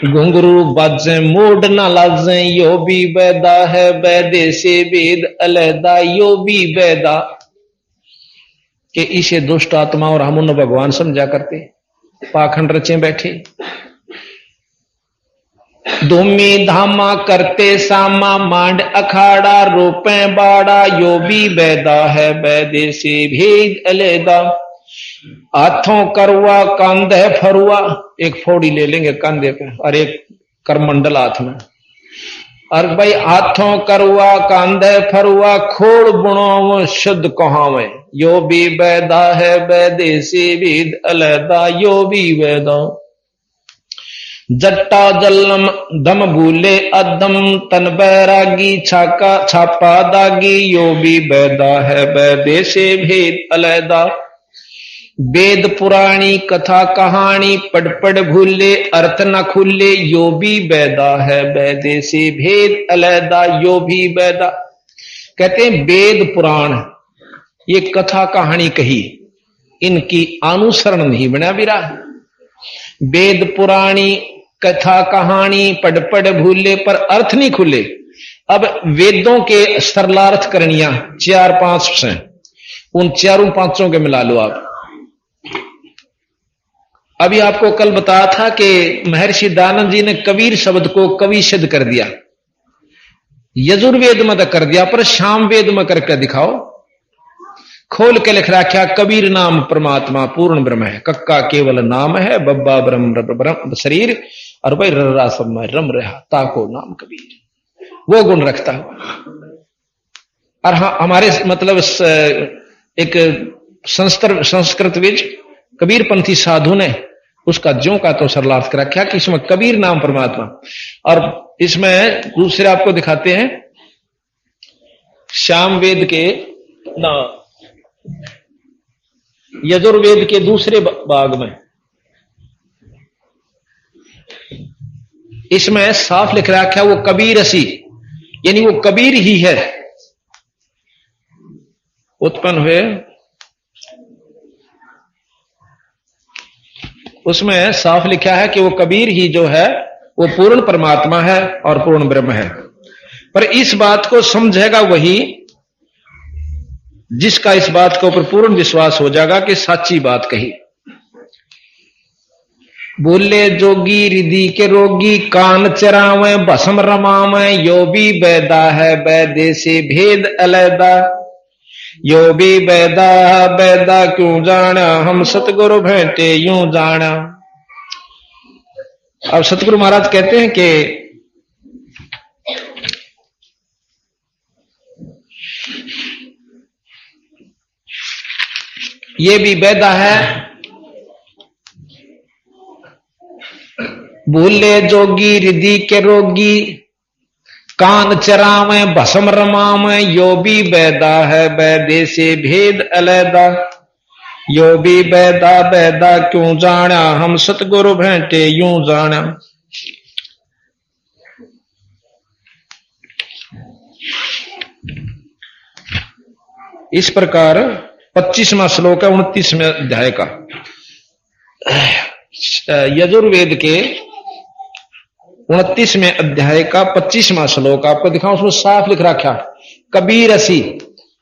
घुंघरू बाजे मोड़ ना लाजे, यो भी बैदा है बैदे से वेद अलैदा, यो भी बैदा। कि इसे दुष्ट आत्मा और हम उन्हें भगवान समझा करते, पाखंड रचे बैठे। धूमी धामा करते सामा, मांड अखाड़ा रोपे बाड़ा, यो भी बैदा है बैदे से भेद अलैदा। हाथों करवा कांधे फरुआ, एक फोड़ी ले लेंगे कांधे पे और एक करमंडल हाथ में, और भाई हाथों करवा कांधे फरुआ, खोड़ बुणो शुद्ध कहावे, यो भी बैदा है बैदे से वेद अलैदा, यो भी बैदा। जट्टा जलम दम भूले अदम, तन बैरागी छापा दागी, यो भी बैदा है बैदे से भेद अलैदा। वेद पुराणी कथा कहानी, पढ़ पढ़ भूले अर्थ न खुले, यो भी बैदा है बैदे से भेद अलैदा, यो भी बैदा। कहते हैं वेद पुराण ये कथा कहानी कही, इनकी अनुसरण नहीं बना बिरा। वेद पुराणी कथा कहानी पढ़ पढ़ भूले पर अर्थ नहीं खुले। अब वेदों के सरलार्थ करनिया 4-5 हैं, उन 4-5 के मिला लो आप। अभी आपको कल बताया था कि महर्षि दयानंद जी ने कबीर शब्द को कवि सिद्ध कर दिया, यजुर्वेद में तो कर दिया, पर शाम वेद में करके दिखाओ। खोल के लिख रखा कबीर नाम परमात्मा पूर्ण ब्रह्म है, कक्का केवल नाम है, बब्बा ब्रह्म शरीर, और भाई रर्रा सब में रम रहा ताको नाम कबीर, वो गुण रखता हुआ। और हाँ, हमारे मतलब एक संस्कृत विज कबीरपंथी साधु ने उसका ज्यों का तो सरलार्थ कर रखा कि इसमें कबीर नाम परमात्मा, और इसमें दूसरे आपको दिखाते हैं श्याम वेद के ना यजुर्वेद के दूसरे भाग में इसमें साफ लिख रखा है वो कबीर असी, यानी वो कबीर ही है, उत्पन्न हुए। उसमें साफ लिखा है कि वो कबीर ही जो है वो पूर्ण परमात्मा है और पूर्ण ब्रह्म है। पर इस बात को समझेगा वही जिसका इस बात के ऊपर पूर्ण विश्वास हो जाएगा कि सच्ची बात कही। बोले जोगी रिधि के रोगी, कान चरावे भस्म रमावे, यो भी बैदा है बैदे से भेद अलैदा, यो भी बैदा बैदा क्यों जाना, हम सतगुरु भेंटे यूं जाना। अब सतगुरु महाराज कहते हैं कि ये भी बैदा है, भूले जोगी रिधि के रोगी, कान चरावे भस्म रमावे, यो भी बैदा है बैदे से भेद अलैदा, यो भी बैदा बैदा क्यों जाना, हम सतगुरु भेंटे यूं जाना। इस प्रकार 25वां श्लोक है 29वें अध्याय का, यजुर्वेद के 29वें अध्याय का 25वां श्लोक आपको दिखाऊं। उसमें साफ लिख रखा कबीर असी,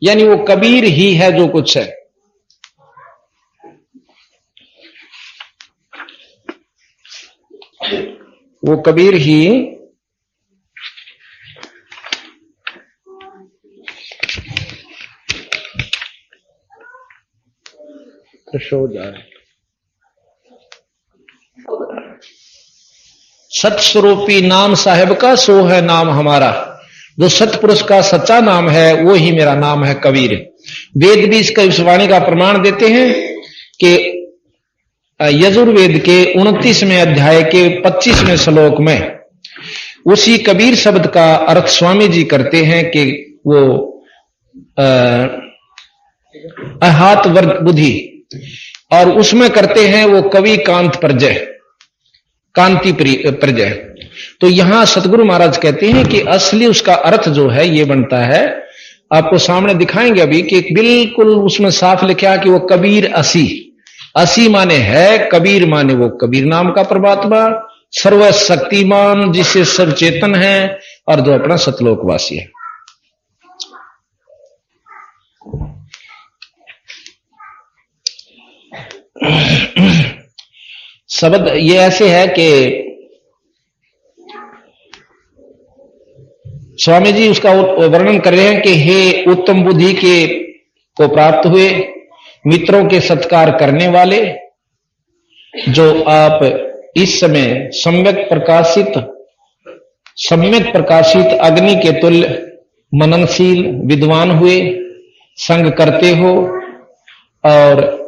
यानी वो कबीर ही है जो कुछ है। वो कबीर ही सतस्वरूपी नाम साहेब का सो है नाम हमारा, जो सतपुरुष का सच्चा नाम है वो ही मेरा नाम है कबीर। वेद भी इसका इस वाणी का प्रमाण देते हैं कि यजुर्वेद के 29वें अध्याय के 25वें श्लोक में उसी कबीर शब्द का अर्थ स्वामी जी करते हैं कि वो अहात वर्ग बुद्धि, और उसमें करते हैं वो कवि कांत प्रजय, कांति प्रजय। तो यहां सतगुरु महाराज कहते हैं कि असली उसका अर्थ जो है ये बनता है, आपको सामने दिखाएंगे अभी, कि बिल्कुल उसमें साफ लिखा कि वो कबीर असी, असी माने है, कबीर माने वो कबीर नाम का परमात्मा, सर्वशक्तिमान जिससे सब चेतन है और जो अपना सतलोकवासी है। शब्द ये ऐसे है कि स्वामी जी उसका वर्णन कर रहे हैं कि हे उत्तम बुद्धि के को प्राप्त हुए, मित्रों के सत्कार करने वाले, जो आप इस समय सम्यक प्रकाशित अग्नि के तुल्य मननशील विद्वान हुए, संग करते हो और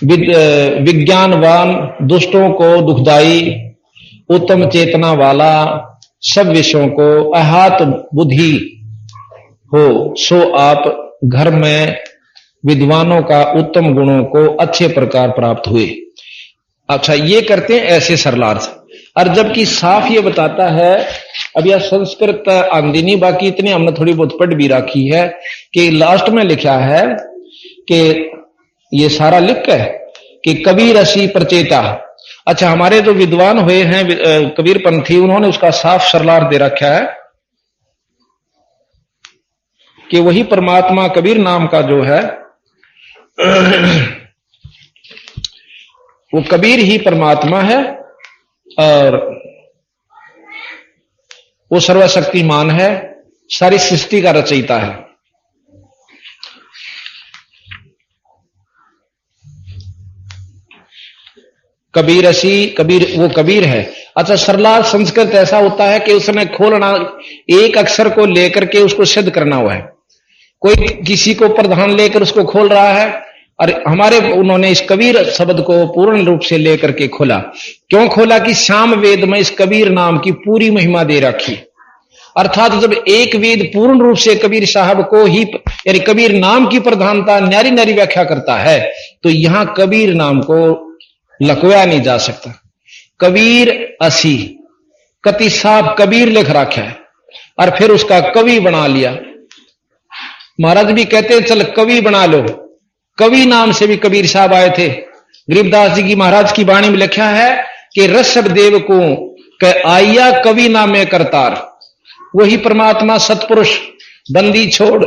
विज्ञानवान, दुष्टों को दुखदाई, उत्तम चेतना वाला, सब विषयों को अहात बुद्धि हो, सो आप घर में विद्वानों का उत्तम गुणों को अच्छे प्रकार प्राप्त हुए। अच्छा, ये करते हैं ऐसे सरलार्थ। और जबकि साफ ये बताता है, अब यह संस्कृत आमदनी बाकी इतनी हमने थोड़ी बहुत पढ़ भी रखी है, कि लास्ट में लिखा है कि ये सारा लिख है कि कबीर असी प्रचेता। अच्छा, हमारे जो विद्वान हुए हैं कबीर पंथी, उन्होंने उसका साफ सरलार्थ दे रखा है कि वही परमात्मा कबीर नाम का जो है वो कबीर ही परमात्मा है और वो सर्वशक्तिमान है, सारी सृष्टि का रचयिता है। कबीर असी, कबीर वो कबीर है। अच्छा, सरला संस्कृत ऐसा होता है कि उसने खोलना, एक अक्षर को लेकर के उसको सिद्ध करना हुआ है। कोई किसी को प्रधान लेकर उसको खोल रहा है, और हमारे उन्होंने इस कबीर शब्द को पूर्ण रूप से लेकर के खोला। क्यों खोला? कि श्याम वेद में इस कबीर नाम की पूरी महिमा दे रखी। अर्थात जब एक वेद पूर्ण रूप से कबीर साहब को ही, यानी कबीर नाम की प्रधानता न्यारी न्यारी व्याख्या करता है, तो यहां कबीर नाम को लकवाया नहीं जा सकता। कबीर असी, कति साहब कबीर लिख रखा है और फिर उसका कवि बना लिया। महाराज भी कहते हैं चल कवि बना लो। कवि नाम से भी कबीर साहब आए थे। गरीबदास जी की महाराज की वाणी में लिखा है कि ऋषभ देव को कह आया कवि नामे करतार। वही परमात्मा सतपुरुष बंदी छोड़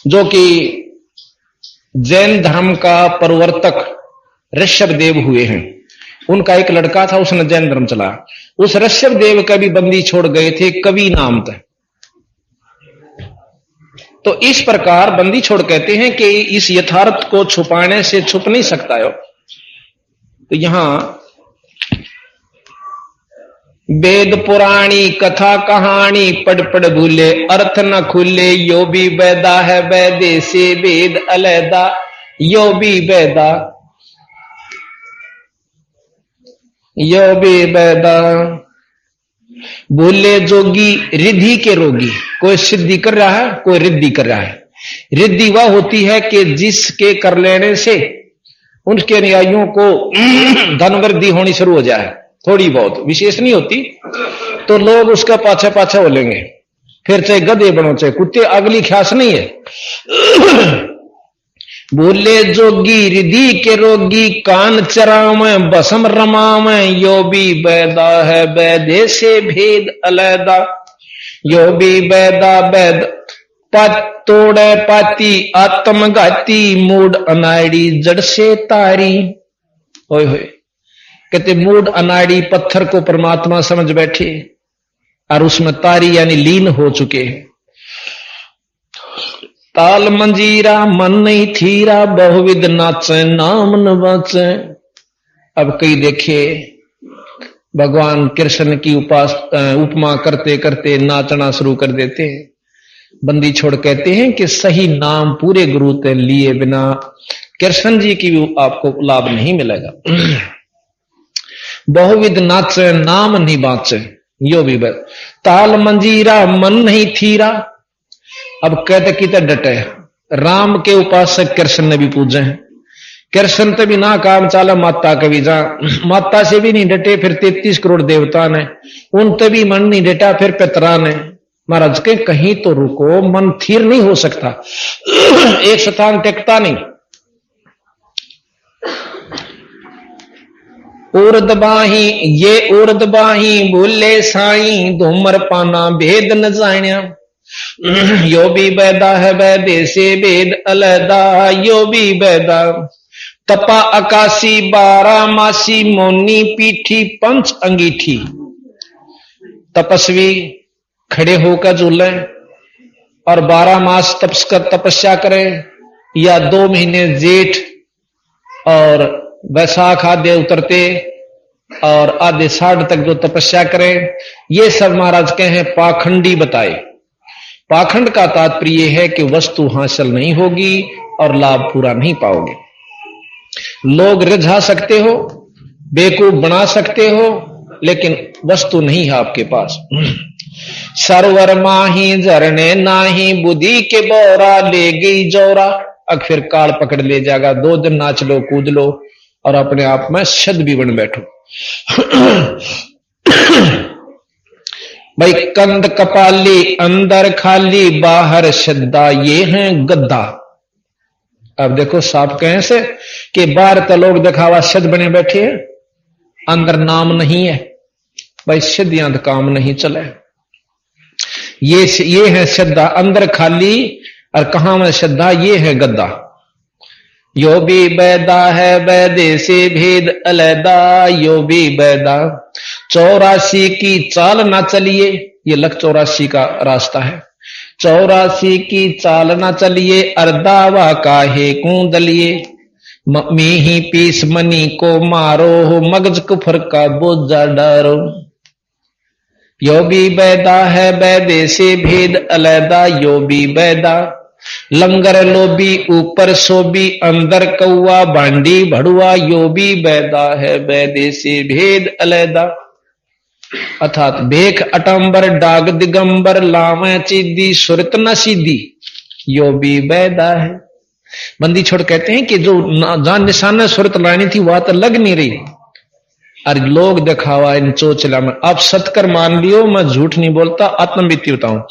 जो कि जैन धर्म का प्रवर्तक ऋषभ देव हुए हैं। उनका एक लड़का था, उसने जैन धर्म चला। उस ऋषभ देव का भी बंदी छोड़ गए थे कवि नाम था। तो इस प्रकार बंदी छोड़ कहते हैं कि इस यथार्थ को छुपाने से छुप नहीं सकता है। तो यहां वेद पुराणी कथा कहानी पढ़ पढ़ भूले अर्थ न खुले, यो भी वेदा है वेदे से वेद अलैदा, यो भी वेदा यो भी वेदा। भूले जोगी रिद्धि के रोगी। कोई सिद्धि कर रहा है, कोई रिद्धि कर रहा है। रिद्धि वह होती है कि जिसके कर लेने से उनके अनुयायियों को धन वृद्धि होनी शुरू हो जाए, थोड़ी बहुत, विशेष नहीं होती, तो लोग उसका पाछा पाछा हो लेंगे। फिर चाहे गधे बनो चाहे कुत्ते, अगली ख्यास नहीं है। भूले जोगी रिद्धि के रोगी, कान चराव बसम रमाव, यो भी वेदा है वेदे से भेद अलैदा, यो भी वेदा वेद तोड़े पाती आत्मघाती, मूड अनाड़ी जड़ से तारी। होए होए, कहते मूड अनाड़ी पत्थर को परमात्मा समझ बैठे और उसमें तारी यानी लीन हो चुके हैं। ताल मंजीरा मन नहीं थीरा, बहुविध नाचे नाम न बाचे। अब कई देखे भगवान कृष्ण की उपमा करते करते नाचना शुरू कर देते हैं। बंदी छोड़ कहते हैं कि सही नाम पूरे गुरु ते लिए बिना कृष्ण जी की भी आपको लाभ नहीं मिलेगा। बहुविध नाचे नाम नहीं बाचे, यो भी ताल मंजीरा मन नहीं थीरा। अब कहते कितने डटे, राम के उपासक कृष्ण ने भी पूजे हैं। कृष्ण तो भी ना काम चाला, माता के भी जा, माता से भी नहीं डटे, फिर 33 करोड़ देवता ने, उन तो भी मन नहीं डटा, फिर पितरा ने। महाराज के कहीं तो रुको, मन थीर नहीं हो सकता, एक स्थान टिकता नहीं। उर्दबाही ये उर्दबाही भूले साई, धूमर पाना भेद न जाण्या, यो भी वेदा है वेदे से वेद अलैदा, यो भी वेदा। तपा आकाशी 12 मासी, मोनी पीठी पंच अंगीठी। तपस्वी खड़े होकर झूले और 12 मास तपस्या करें, या 2 महीने जेठ और वैसाख आदि उतरते और आधे 60 तक जो तपस्या करें, ये सब महाराज के हैं पाखंडी बताए। पाखंड का तात्पर्य है कि वस्तु हासिल नहीं होगी और लाभ पूरा नहीं पाओगे। लोग रिझा सकते हो, बेवकूफ बना सकते हो, लेकिन वस्तु नहीं है आपके पास। सरवर माही झरने नाही, बुद्धि के बोरा ले गई जोरा। अब फिर काल पकड़ ले जाएगा, 2 दिन नाच लो कूद लो और अपने आप में शद भी बन बैठो। भाई कंद कपाली अंदर खाली, बाहर श्रद्धा, ये है गद्दा। अब देखो साफ कहें से कि बाहर तो लोग दिखावा शद बने बैठे हैं, अंदर नाम नहीं है। भाई सिद्धियां तो काम नहीं चले। ये है श्रद्धा, अंदर खाली और कहां में श्रद्धा, ये है गद्दा। यो भी बैदा है, बैदे से भेद अलैदा, यो भी बैदा। 84 की चाल ना चलिए, ये लख 84 का रास्ता है। 84 की चाल ना चलिए, अर्दावा काहे कूदलिए, मी ही पीस मनी को मारो, हो मगज कुफर का बोझा डारो। यो भी बैदा है, बैदे से भेद अलैदा, यो भी बैदा। लंगर लोबी ऊपर सोबी, अंदर कौआ बांडी भड़ुआ, यो भी बैदा है, बैदे से भेद अलैदा। अर्थात भेख अटंबर डाग दिगंबर, लावे चीदी सुरत न सीधी, यो भी बैदा है। बंदी छोड़ कहते हैं कि जो जान निशान सुरत लानी थी वह तो लग नहीं रही, और लोग दिखावा इन चोचला में। आप सतकर मान लियो, मैं झूठ नहीं बोलता, आत्मबीती बताऊं।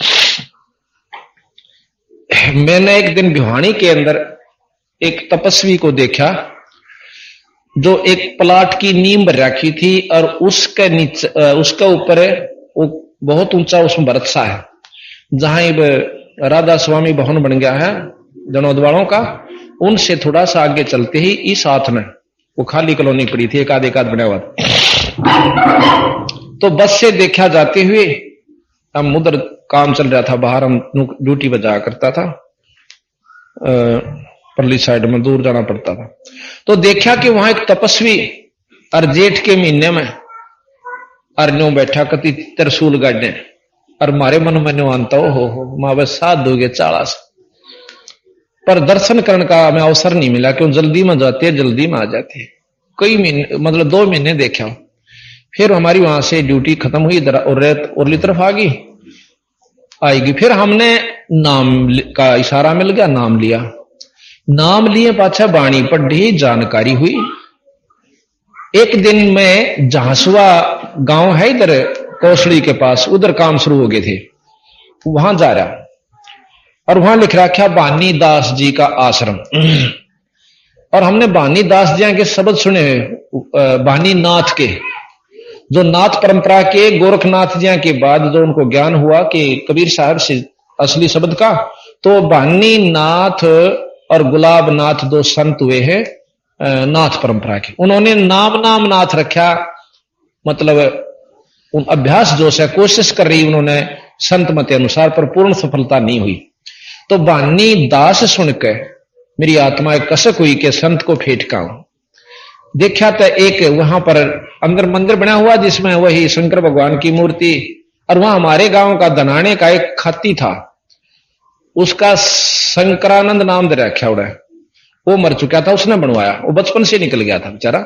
मैंने एक दिन भिवानी के अंदर एक तपस्वी को देखा जो एक प्लाट की नींव भर रखी थी, और उसके नीचे उसके ऊपर वो बहुत ऊंचा उसमें बरतसा है, जहां राधा स्वामी भवन बन गया है जनौद वालों का। उनसे थोड़ा सा आगे चलते ही इस हाथ में वो खाली कॉलोनी पड़ी थी, एक आध बना हुआ था। तो बस से देखा जाते हुए, हम उधर काम चल रहा था बाहर, हम ड्यूटी पर जाया करता था, परली साइड में दूर जाना पड़ता था। तो देखा कि वहां एक तपस्वी और जेठ के महीने में अरन्यों बैठा कति त्रिशूल गाड़ने, और मारे मन में आनता हो माँ बस साथ दोगे 40। पर दर्शन करने का हमें अवसर नहीं मिला, क्यों जल्दी में जाते जल्दी में आ जाते। कई महीने मतलब 2 महीने देखा। फिर हमारी वहां से ड्यूटी खत्म हुई, उरली तरफ आ गई आएगी। फिर हमने नाम का इशारा मिल गया, नाम लिया, नाम लिए पाछा बाणी पढ़ी, जानकारी हुई। एक दिन में झांसुआ गांव है इधर कौशली के पास, उधर काम शुरू हो गए थे, वहां जा रहा, और वहां लिख रखा बानी दास जी का आश्रम। और हमने बानी दास जी के शब्द सुने, बानी नाथ के, जो नाथ परंपरा के गोरखनाथ जी के बाद जो उनको ज्ञान हुआ कि कबीर साहब से असली शब्द का, तो बानी नाथ और गुलाब नाथ 2 संत हुए हैं नाथ परंपरा के। उन्होंने नाम नाथ रखा, मतलब उन अभ्यास जो से कोशिश कर रही उन्होंने संत मत अनुसार, पर पूर्ण सफलता नहीं हुई। तो बानी दास सुनकर मेरी आत्मा कसक हुई कि संत को फेटकाऊं। देखा तो एक वहां पर अंदर मंदिर बना हुआ जिसमें वही शंकर भगवान की मूर्ति, और वहां हमारे गांव का दनाने का एक खाती था, उसका शंकरानंद नाम दे रखा उड़ा, वो मर चुका था, उसने बनवाया, वो बचपन से निकल गया था बेचारा,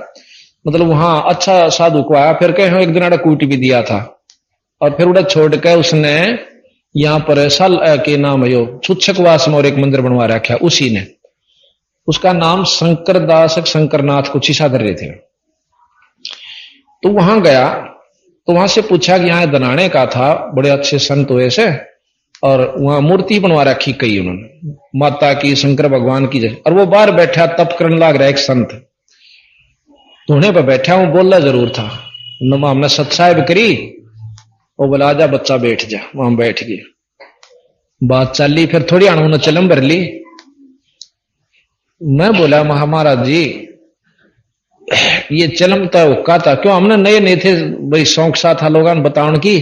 मतलब वहां अच्छा साधु को आया, फिर कहे एक दिन कूट भी दिया था, और फिर उड़ा छोड़ के उसने यहां पर साल के नाम है छुच्छकवास में और एक मंदिर बनवा रखा, उसी ने, उसका नाम शंकर दास शंकरनाथ कुछ ऐसा धर रहे थे। तो वहां गया, तो वहां से पूछा कि यहां दनाने का था, बड़े अच्छे संत हुए से, और वहां मूर्ति बनवा रखी कई उन्होंने, माता की, शंकर भगवान की, और वो बाहर बैठा तप करने लग रहा एक संत, धोने पर बैठा हूं, बोला जरूर था, नमा हमने सत्साहिब करी, वो बोला जा बच्चा बैठ जा, वहां बैठ गए, बात चली, फिर थोड़ी उन्होंने चलम भर ली। मैं बोला महाराज जी ये चलम तो हुक्का था, क्यों हमने नए नए थे भाई, शौक सा था लोगों ने बताने की,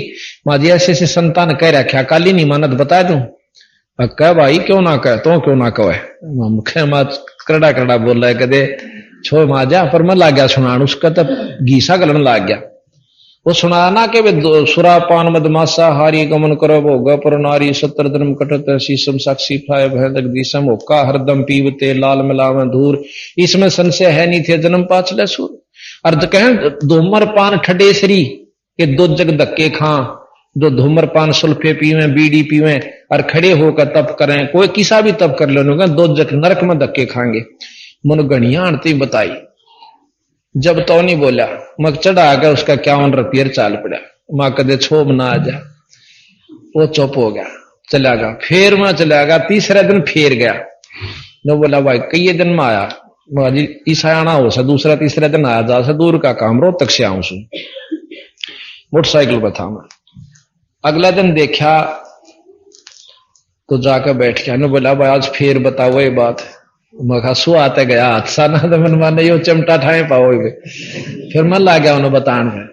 माजी ऐसे ऐसे संतान कह रखा, काली नहीं मानत बता दूं, कह भाई क्यों ना कह, तो क्यों ना कहे, करड़ा करड़ा बोल रहा है कदे छो माजा, पर मैं ला गया सुनान, उसका तो घीसा गलन लाग गया। वो सुनाना के सुरा पान मदमासा हारी गमन करो भोगा पर नारी, 70 जन्म कटत शीशम साक्षी फाय भैदक दिसम, होका हरदम पीवते लाल मिलावे धूर, इसमें संशय है नहीं थे जन्म पाछले सूर। अर्थ कहें धूमर पान ठडेसरी के 2 जग धक्के खां, जो धूमर पान सुल्फे पीवे बीड़ी पीवे और खड़े होकर तप करें, कोई किसा भी तप कर लो 2 जग नरक में धक्के खाएंगे। मन गणिया आंटी बताई, जब तो नहीं बोला मग चढ़ा गया, उसका 51 रुपये चाल पड़ा, मां कदे छोब ना आ जा, वो चुप हो गया, चला गया। फिर मैं चला गया, तीसरा दिन फिर गया, no बोला भाई कई दिन में आया, जी ईसा आना हो सा, दूसरा तीसरा दिन आया, जा सा दूर का काम रो तक से आऊं सू, मोटरसाइकिल पर था मैं। अगला दिन देखा तो जाकर बैठ गया, ने बोला भाई आज फिर बताओ ये बात, मैं सु आते गया हाथ सा ना तो मन माने यो चिमटा ठाए पाओगे। फिर मन ला गया उन्होंने बतान है,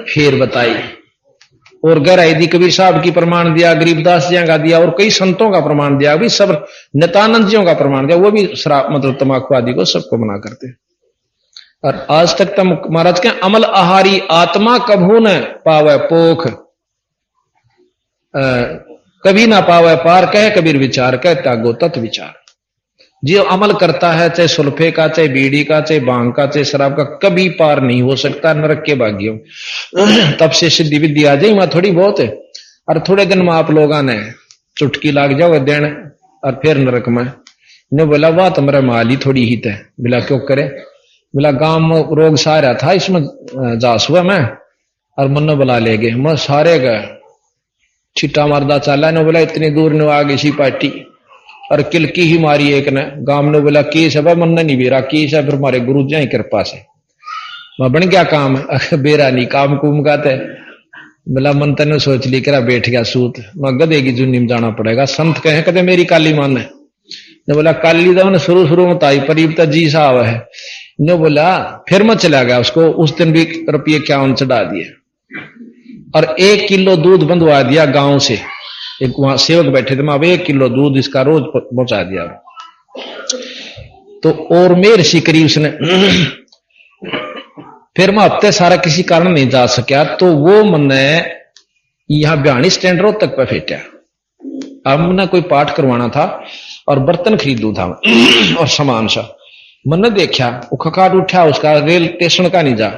फिर बताई और गहराई दी, कबीर साहब की प्रमाण दिया, गरीबदास जी का दिया और कई संतों का प्रमाण दिया, भी सब नित्यानंद जियों का प्रमाण दिया, वो भी शराब मतलब तम्बाकू आदि को सबको मना करते। और आज तक तो महाराज के अमल आहारी आत्मा कभू न पावे पोख, कभी ना पावे पार, कह कबीर विचार कह त्यागो तत् विचार। जो अमल करता है चाहे सुल्फे का, चाहे बीड़ी का, चाहे भांग का, चाहे शराब का, कभी पार नहीं हो सकता नरक के भाग्यों। तब से सिद्धि विद्धि आ जाए वहां थोड़ी बहुत है, और थोड़े दिन में आप लोगों ने चुटकी लाग जाओ देन और फिर नरक में। ने बोला वाह तुम्हारा माल ही थोड़ी ही थे। बोला क्यों करे? बोला गांव में रोग सा रहा था, इसमें जास हुआ मैं और मन बुला ले गए, मैं सारे गए छिट्टा मारदा चाला। ने बोला इतनी दूर ने आ गई सी पार्टी और किलकी ही मारी एक ने। गांव ने बोला की सब मन नहीं बेरा की सब, फिर हमारे गुरु जी की कृपा से मैं बन गया काम, बेरा नहीं काम कुम का थे। बोला मन तेने सोच ली करा बैठ गया सूत, मैं गधे की जुन्नी में जाना पड़ेगा। संत कहे कदे मेरी काली मान है। ने बोला काली तो मैंने शुरू में ताई परीब तो जी साहब है। ने बोला फिर मैं चला गया, उसको उस दिन भी रुपये 51 चढ़ा दिए और 1 किलो दूध बंधवा दिया गांव से। एक वहां सेवक बैठे थे, मैं अब 1 किलो दूध इसका रोज पहुंचा दिया। तो और मेर शिकरी उसने। फिर मैं हफ्ते सारा किसी कारण नहीं जा सका, तो वो मैंने यहां ब्याणी स्टैंड रोड तक पे फेंटा। अब मैंने कोई पाठ करवाना था और बर्तन खरीदू था और सामान सा। मैंने देखा वो खकाट उठा, उसका रेल स्टेशन का नहीं जा।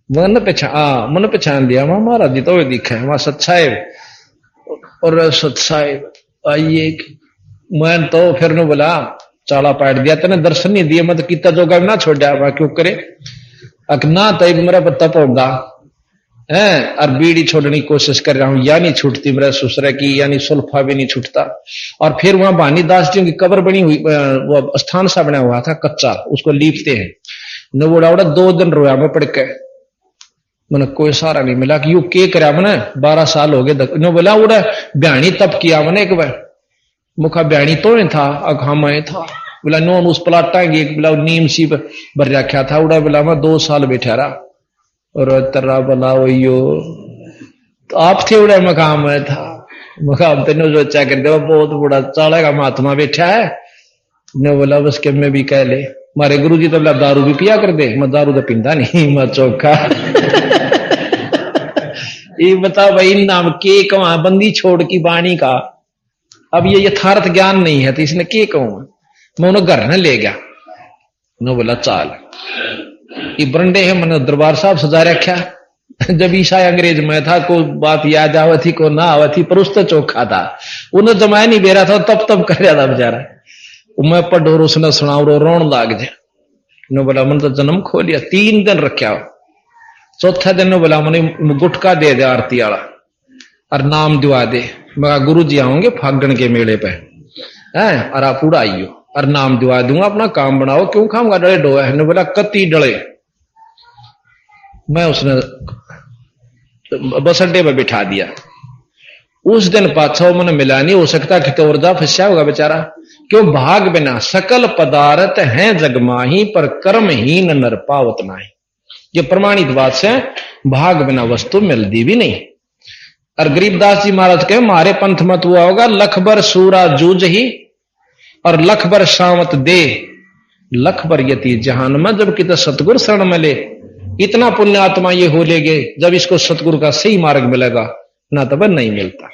मैंने पहचान दिया, वहां महाराज जी तो दिखा है, वहां सत्साहेब और सत्साहेब आइए। मैं तो फिर ने बोला चाला पाट दिया, तेने दर्शन नहीं दिए, मैं तो कितना जोगा ना छोड़ा। वहां क्यों करे अकना तब मेरा पत्ता पौधा है और बीड़ी छोड़ने की कोशिश कर रहा हूं, या नहीं छूटती मेरा ससुरा की, यानी सुल्फा भी नहीं छूटता। और फिर वहां भानी दास जी की कब्र बनी हुई, वो स्थान सा बना हुआ था कच्चा, उसको लीपते हैं। न बोला 2 दिन रोया मैं पड़ के, मैंने कोई सहारा नहीं मिला कि यू के करा मैंने 12 साल हो गए। न बोला उड़ा ब्याणी तब किया मैंने एक बार, मुखा ब्याणी तो नहीं था अखा मैं था। बोला नोन उस पलाटा बोला नीम सी भर रखा था। उड़ा बोला मैं 2 साल बैठा रहा और तर्रा बना वही तो आप थे उड़ा मकाम में था। मकाम तेने सोचा कर दे बहुत बड़ा चाला का महात्मा बैठा है। ने बोला बस के मैं भी कह ले, मारे गुरु जी तो बोला दारू भी पिया कर दे। मैं दारू तो पींदा नहीं, मैं चौखा। ये बता भाई नाम के कहा बंदी छोड़ की बाणी का। अब ये यथार्थ ज्ञान नहीं है तो इसने के कहूं, मैं उन्हें घर न ले गया। उन्होंने बोला चाल ये बरंडे है, मैंने दरबार साहब सजा रखा। जब ईसा अंग्रेज में था को बात याद आवे थी को ना आवे थी, पर उस तो चौखा था, उन्हें जमाया नहीं बेरा था, तब कर रहा था बेचारा। मैं पढ़ोर उसने सुना रोन लाग जाए। उन्होंने बोला मन तो जन्म खो लिया। 3 दिन रखा। चौथा दिन ने बोला मैंने गुटका दे दे आरती वाला और नाम दिवा दे। मैं गुरु जी आओगे फागण के मेले पे है और आप उड़ा आइयो और नाम दिवा दूंगा, अपना काम बनाओ। क्यों खाऊंगा डले डोया? ने बोला कति डले। मैं उसने बस अड्डे पर बिठा दिया। उस दिन पाछा मैंने मिला नहीं हो सकता कि तो जा फंसा होगा बेचारा। क्यों भाग बिना सकल पदार्थ हैं जगमाही, पर कर्महीन नर पावत नाही। ये प्रमाणित बात से भाग बिना वस्तु मिलती भी नहीं। और गरीबदास जी महाराज कहे मारे पंथ मत हुआ होगा, लख भर सूरा जूझ ही और लख भर शामत दे, लख भर यति जहान में। जब कितना सतगुरु शरण मिले, इतना पुण्य आत्मा ये हो लेगे, जब इसको सतगुरु का सही मार्ग मिलेगा ना तब नहीं मिलता।